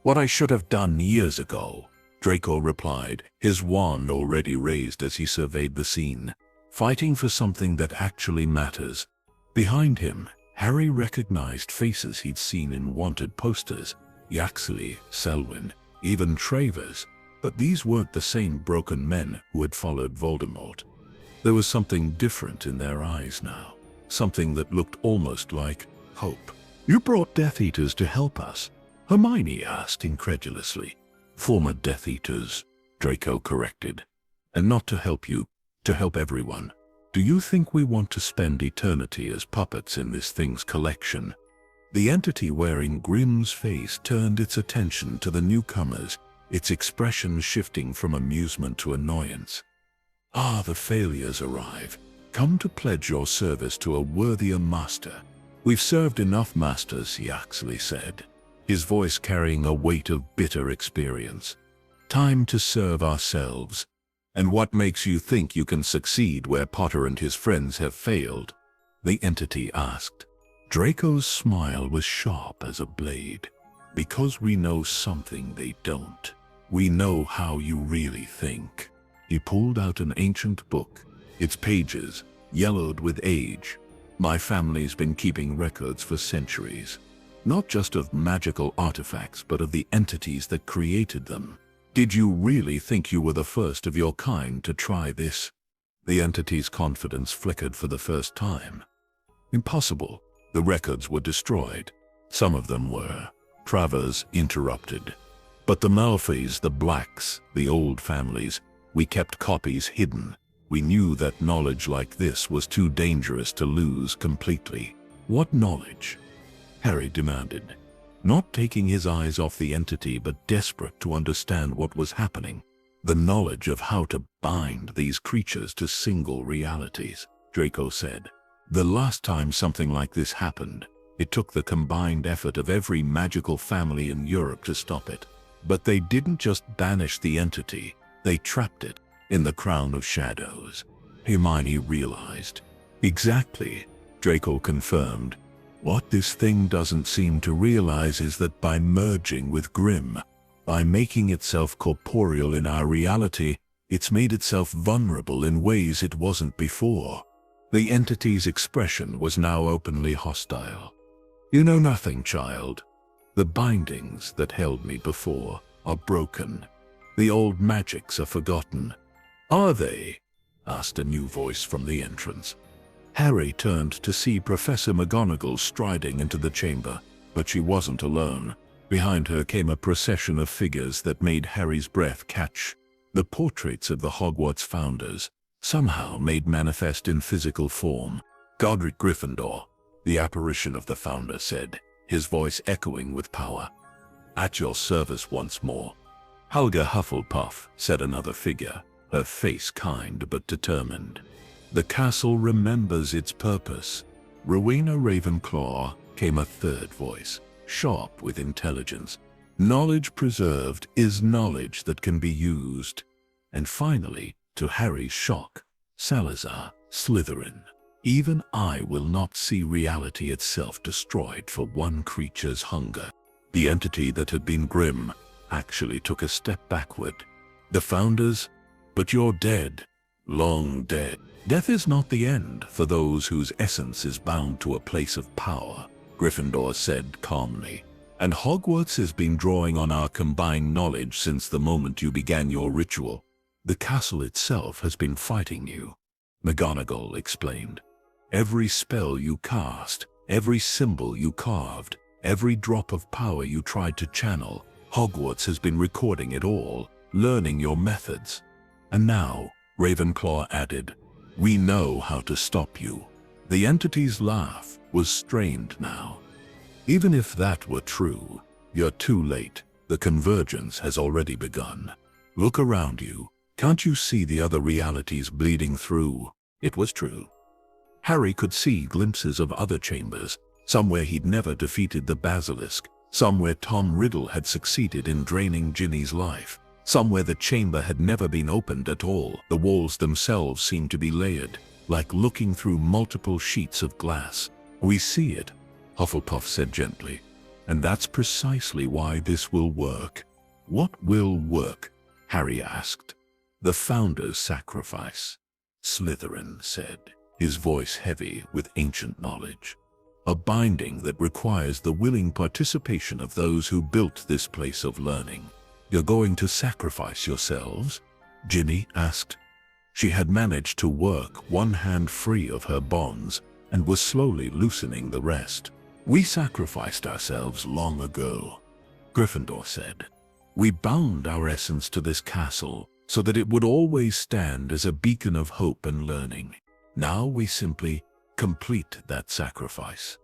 "What I should have done years ago," Draco replied, his wand already raised as he surveyed the scene. "Fighting for something that actually matters." Behind him, Harry recognized faces he'd seen in wanted posters. Yaxley, Selwyn, even Travers. But these weren't the same broken men who had followed Voldemort. There was something different in their eyes now. Something that looked almost like hope. "You brought Death Eaters to help us?" Hermione asked incredulously. "Former Death Eaters," Draco corrected. "And not to help you, to help everyone. Do you think we want to spend eternity as puppets in this thing's collection?" The entity wearing Grimm's face turned its attention to the newcomers, its expression shifting from amusement to annoyance. "Ah, the failures arrive. Come to pledge your service to a worthier master." "We've served enough masters," Yaxley said, his voice carrying a weight of bitter experience. "Time to serve ourselves." "And what makes you think you can succeed where Potter and his friends have failed?" the entity asked. Draco's smile was sharp as a blade. "Because we know something they don't. We know how you really think." He pulled out an ancient book, its pages yellowed with age. "My family's been keeping records for centuries. Not just of magical artifacts, but of the entities that created them. Did you really think you were the first of your kind to try this?" The entity's confidence flickered for the first time. "Impossible. The records were destroyed." "Some of them were," Travers interrupted. "But the Malfoys, the Blacks, the old families, we kept copies hidden. We knew that knowledge like this was too dangerous to lose completely." "What knowledge?" Harry demanded, not taking his eyes off the entity but desperate to understand what was happening. "The knowledge of how to bind these creatures to single realities," Draco said. "The last time something like this happened, it took the combined effort of every magical family in Europe to stop it. But they didn't just banish the entity, they trapped it in the Crown of Shadows." Hermione realized. "Exactly," Draco confirmed. "What this thing doesn't seem to realize is that by merging with Grimm, by making itself corporeal in our reality, it's made itself vulnerable in ways it wasn't before." The entity's expression was now openly hostile. "You know nothing, child. The bindings that held me before are broken. The old magics are forgotten." "Are they?" asked a new voice from the entrance. Harry turned to see Professor McGonagall striding into the chamber, but she wasn't alone. Behind her came a procession of figures that made Harry's breath catch. The portraits of the Hogwarts founders, somehow made manifest in physical form. Godric Gryffindor, the apparition of the founder, said, his voice echoing with power. At your service once more. Helga Hufflepuff, said another figure, her face kind but determined. The castle remembers its purpose. Rowena Ravenclaw, came a third voice, sharp with intelligence. Knowledge preserved is knowledge that can be used. And finally, to Harry's shock, Salazar, Slytherin. Even I will not see reality itself destroyed for one creature's hunger. The entity that had been grim actually took a step backward. The founders, but you're dead, long dead. Death is not the end for those whose essence is bound to a place of power, Gryffindor said calmly. And Hogwarts has been drawing on our combined knowledge since the moment you began your ritual. The castle itself has been fighting you, McGonagall explained. Every spell you cast, every symbol you carved, every drop of power you tried to channel, Hogwarts has been recording it all, learning your methods. And now, Ravenclaw added, we know how to stop you. The entity's laugh was strained now. Even if that were true, you're too late. The convergence has already begun. Look around you. Can't you see the other realities bleeding through? It was true. Harry could see glimpses of other chambers, somewhere he'd never defeated the basilisk, somewhere Tom Riddle had succeeded in draining Ginny's life, somewhere the chamber had never been opened at all. The walls themselves seemed to be layered, like looking through multiple sheets of glass. We see it, Hufflepuff said gently, and that's precisely why this will work. What will work? Harry asked. The Founder's sacrifice, Slytherin said, his voice heavy with ancient knowledge. A binding that requires the willing participation of those who built this place of learning. You're going to sacrifice yourselves? Ginny asked. She had managed to work one hand free of her bonds and was slowly loosening the rest. We sacrificed ourselves long ago, Gryffindor said. We bound our essence to this castle so that it would always stand as a beacon of hope and learning. Now we simply complete that sacrifice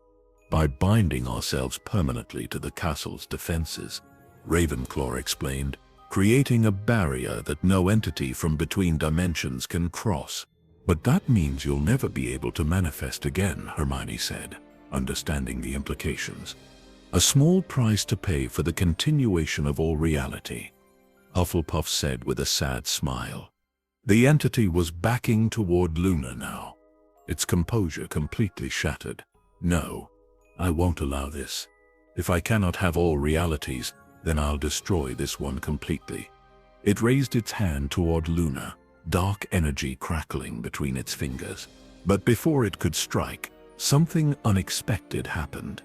by binding ourselves permanently to the castle's defenses, Ravenclaw explained, creating a barrier that no entity from between dimensions can cross. But that means you'll never be able to manifest again, Hermione said, understanding the implications. A small price to pay for the continuation of all reality, Hufflepuff said with a sad smile. The entity was backing toward Luna now, its composure completely shattered. No, I won't allow this. If I cannot have all realities, then I'll destroy this one completely. It raised its hand toward Luna, dark energy crackling between its fingers. But before it could strike, something unexpected happened.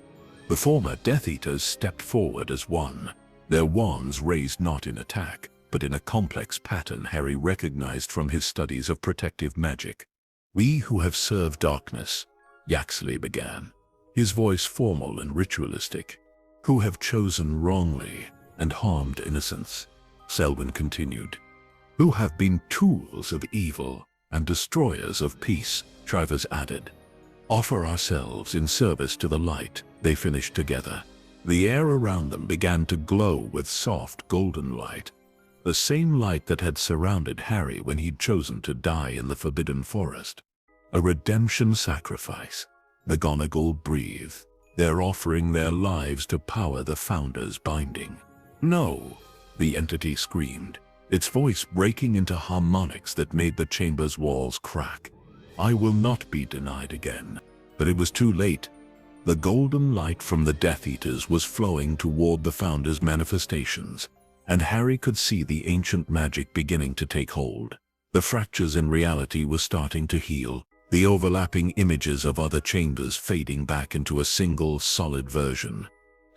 The former Death Eaters stepped forward as one, their wands raised not in attack, but in a complex pattern Harry recognized from his studies of protective magic. We who have served darkness, Yaxley began, his voice formal and ritualistic, who have chosen wrongly and harmed innocence, Selwyn continued, who have been tools of evil and destroyers of peace, Travers added. Offer ourselves in service to the light, they finished together. The air around them began to glow with soft golden light, the same light that had surrounded Harry when he'd chosen to die in the Forbidden Forest. A redemption sacrifice, McGonagall breathed. They're offering their lives to power the Founder's binding. No, the entity screamed, its voice breaking into harmonics that made the chamber's walls crack. I will not be denied again. But it was too late. The golden light from the Death Eaters was flowing toward the Founder's manifestations, and Harry could see the ancient magic beginning to take hold. The fractures in reality were starting to heal, the overlapping images of other chambers fading back into a single, solid version.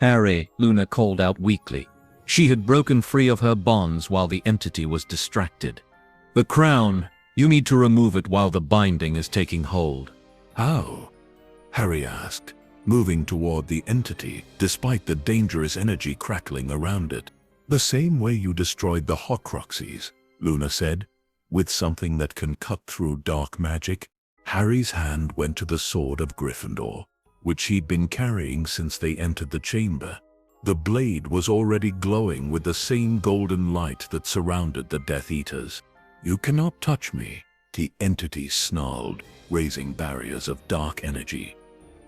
Harry, Luna called out weakly. She had broken free of her bonds while the entity was distracted. The crown, you need to remove it while the binding is taking hold. How? Harry asked, moving toward the entity despite the dangerous energy crackling around it. The same way you destroyed the Horcruxes, Luna said. With something that can cut through dark magic? Harry's hand went to the sword of Gryffindor, which he'd been carrying since they entered the chamber. The blade was already glowing with the same golden light that surrounded the Death Eaters. "You cannot touch me," the entity snarled, raising barriers of dark energy.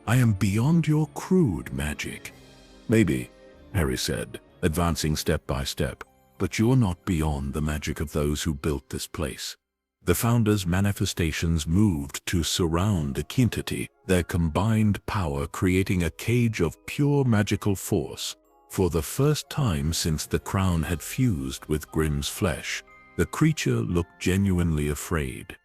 "I am beyond your crude magic." "Maybe," Harry said, advancing step by step, "but you're not beyond the magic of those who built this place." The Founders' manifestations moved to surround the entity, their combined power creating a cage of pure magical force. For the first time since the crown had fused with Grimm's flesh, the creature looked genuinely afraid.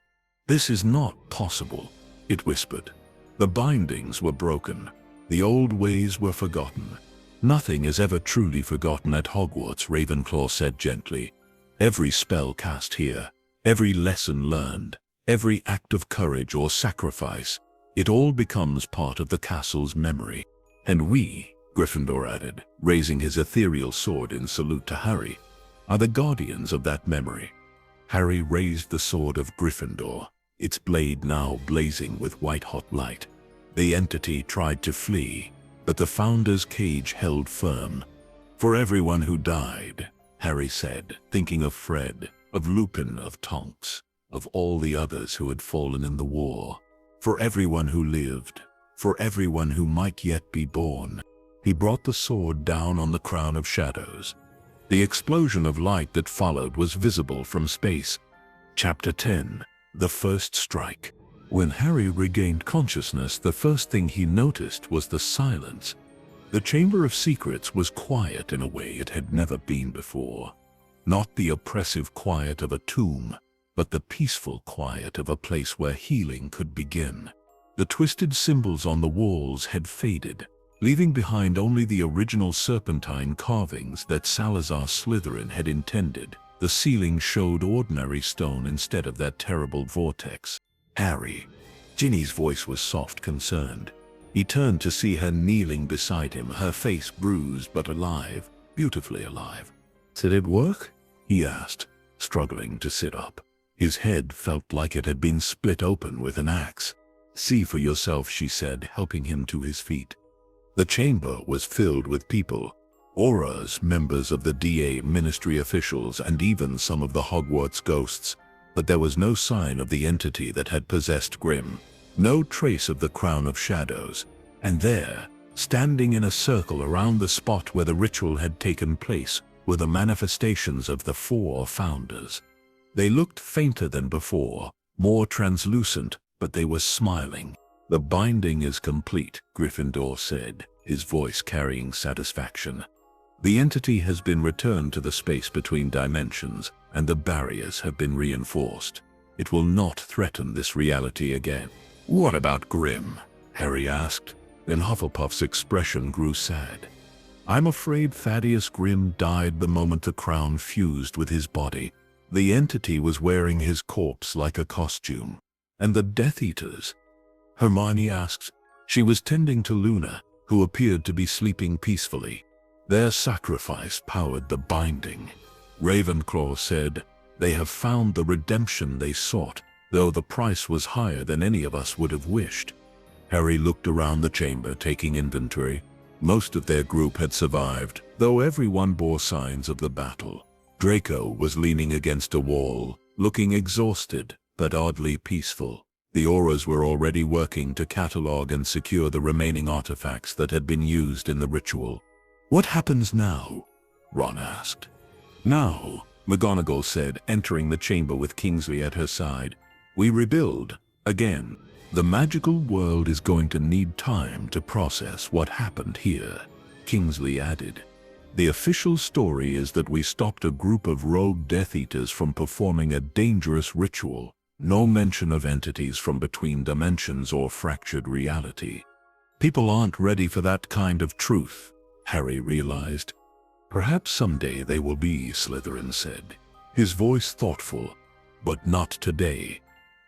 "This is not possible," it whispered. The bindings were broken. The old ways were forgotten. "Nothing is ever truly forgotten at Hogwarts," Ravenclaw said gently. "Every spell cast here, every lesson learned, every act of courage or sacrifice, it all becomes part of the castle's memory. And we," Gryffindor added, raising his ethereal sword in salute to Harry, "are the guardians of that memory." Harry raised the sword of Gryffindor, its blade now blazing with white-hot light. The entity tried to flee, but the Founder's cage held firm. "For everyone who died," Harry said, thinking of Fred, of Lupin, of Tonks, of all the others who had fallen in the war. "For everyone who lived, for everyone who might yet be born." He brought the sword down on the crown of shadows. The explosion of light that followed was visible from space. Chapter 10: The First Strike. When Harry regained consciousness, the first thing he noticed was the silence. The Chamber of Secrets was quiet in a way it had never been before. Not the oppressive quiet of a tomb, but the peaceful quiet of a place where healing could begin. The twisted symbols on the walls had faded, leaving behind only the original serpentine carvings that Salazar Slytherin had intended. The ceiling showed ordinary stone instead of that terrible vortex. "Harry." Ginny's voice was soft, concerned. He turned to see her kneeling beside him, her face bruised but alive, beautifully alive. "Did it work?" he asked, struggling to sit up. His head felt like it had been split open with an axe. "See for yourself," she said, helping him to his feet. The chamber was filled with people. Auras, members of the DA ministry officials, and even some of the Hogwarts ghosts. But there was no sign of the entity that had possessed Grimm. No trace of the Crown of Shadows. And there, standing in a circle around the spot where the ritual had taken place, were the manifestations of the 4 Founders. They looked fainter than before, more translucent, but they were smiling. "The binding is complete," Gryffindor said, his voice carrying satisfaction. "The entity has been returned to the space between dimensions, and the barriers have been reinforced. It will not threaten this reality again." "What about Grimm?" Harry asked. Then Hufflepuff's expression grew sad. "I'm afraid Thaddeus Grimm died the moment the crown fused with his body. The entity was wearing his corpse like a costume. And the Death Eaters?" Hermione asked. She was tending to Luna, who appeared to be sleeping peacefully. "Their sacrifice powered the binding." Ravenclaw said, "They have found the redemption they sought, though the price was higher than any of us would have wished." Harry looked around the chamber, taking inventory. Most of their group had survived, though everyone bore signs of the battle. Draco was leaning against a wall, looking exhausted, but oddly peaceful. The auras were already working to catalog and secure the remaining artifacts that had been used in the ritual. "What happens now?" Ron asked. "Now," McGonagall said, entering the chamber with Kingsley at her side, "we rebuild, again. The magical world is going to need time to process what happened here," Kingsley added. "The official story is that we stopped a group of rogue Death Eaters from performing a dangerous ritual. No mention of entities from between dimensions or fractured reality. People aren't ready for that kind of truth," Harry realized. "Perhaps someday they will be," Slytherin said, his voice thoughtful. "But not today."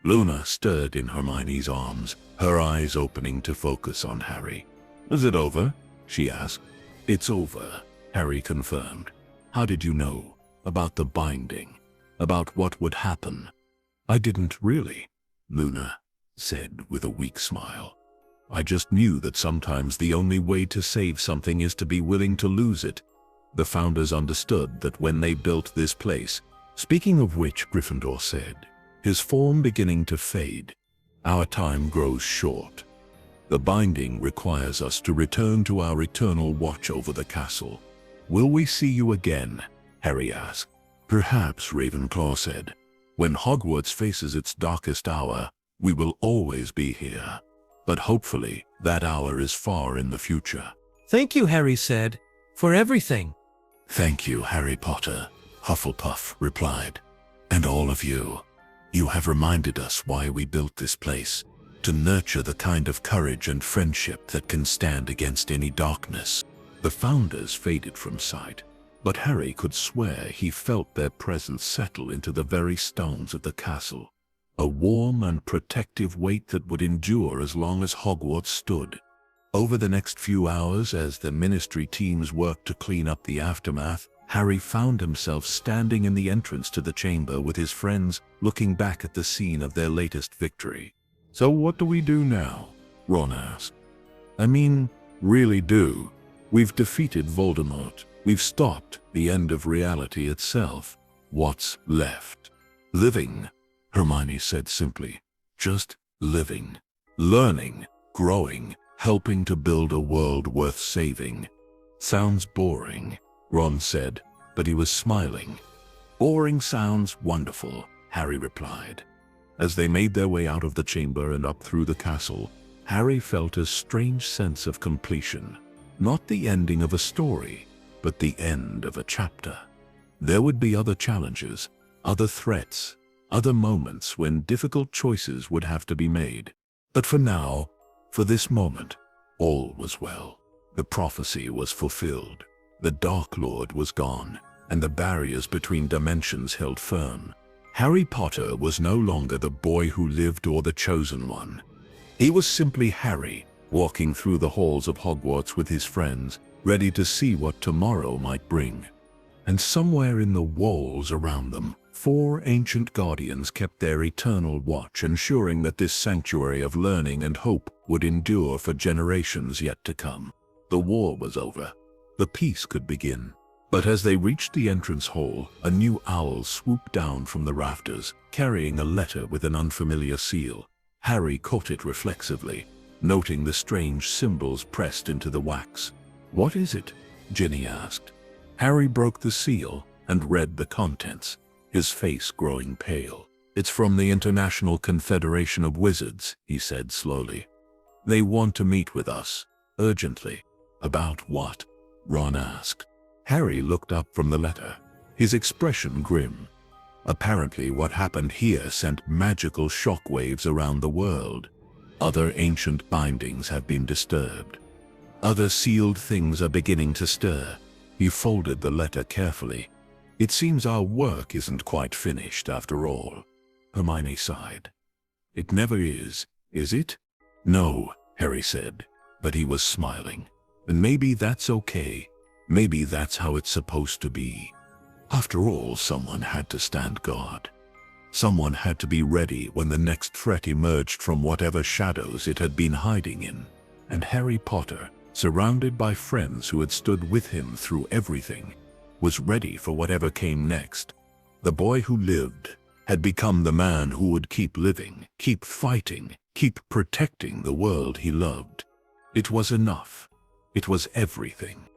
Luna stirred in Hermione's arms, her eyes opening to focus on Harry. "Is it over?" she asked. "It's over," Harry confirmed. "How did you know about the binding?" about what would happen. I didn't really, Luna said with a weak smile. I just knew that sometimes the only way to save something is to be willing to lose it. The founders understood that when they built this place. Speaking of which, Gryffindor said, his form beginning to fade, our time grows short. The binding requires us to return to our eternal watch over the castle. Will we see you again? Harry asked. Perhaps, Ravenclaw said. When Hogwarts faces its darkest hour, we will always be here. But hopefully, that hour is far in the future. Thank you, Harry said, for everything. Thank you, Harry Potter, Hufflepuff replied. And all of you. You have reminded us why we built this place, to nurture the kind of courage and friendship that can stand against any darkness. The founders faded from sight, but Harry could swear he felt their presence settle into the very stones of the castle. A warm and protective weight that would endure as long as Hogwarts stood. Over the next few hours, as the ministry teams worked to clean up the aftermath, Harry found himself standing in the entrance to the chamber with his friends, looking back at the scene of their latest victory. So what do we do now? Ron asked. I mean, really do. We've defeated Voldemort. We've stopped the end of reality itself. What's left? Living, Hermione said simply. Just living. Learning, growing, helping to build a world worth saving. Sounds boring, Ron said, but he was smiling. Boring sounds wonderful, Harry replied. As they made their way out of the chamber and up through the castle, Harry felt a strange sense of completion. Not the ending of a story, but the end of a chapter. There would be other challenges, other threats, other moments when difficult choices would have to be made. But for now, for this moment, all was well. The prophecy was fulfilled. The Dark Lord was gone, and the barriers between dimensions held firm. Harry Potter was no longer the boy who lived or the chosen one. He was simply Harry, walking through the halls of Hogwarts with his friends, ready to see what tomorrow might bring. And somewhere in the walls around them, 4 ancient guardians kept their eternal watch, ensuring that this sanctuary of learning and hope would endure for generations yet to come. The war was over. The peace could begin. But as they reached the entrance hall, a new owl swooped down from the rafters, carrying a letter with an unfamiliar seal. Harry caught it reflexively, noting the strange symbols pressed into the wax. What is it? Ginny asked. Harry broke the seal and read the contents, his face growing pale. It's from the International Confederation of Wizards, he said slowly. They want to meet with us, urgently. About what? Ron asked. Harry looked up from the letter, his expression grim. Apparently what happened here sent magical shockwaves around the world. Other ancient bindings have been disturbed. Other sealed things are beginning to stir. He folded the letter carefully. It seems our work isn't quite finished after all. Hermione sighed. It never is it? No, Harry said, but he was smiling. And maybe that's okay. Maybe that's how it's supposed to be. After all, someone had to stand guard. Someone had to be ready when the next threat emerged from whatever shadows it had been hiding in. And Harry Potter, surrounded by friends who had stood with him through everything, was ready for whatever came next. The boy who lived had become the man who would keep living, keep fighting, keep protecting the world he loved. It was enough. It was everything.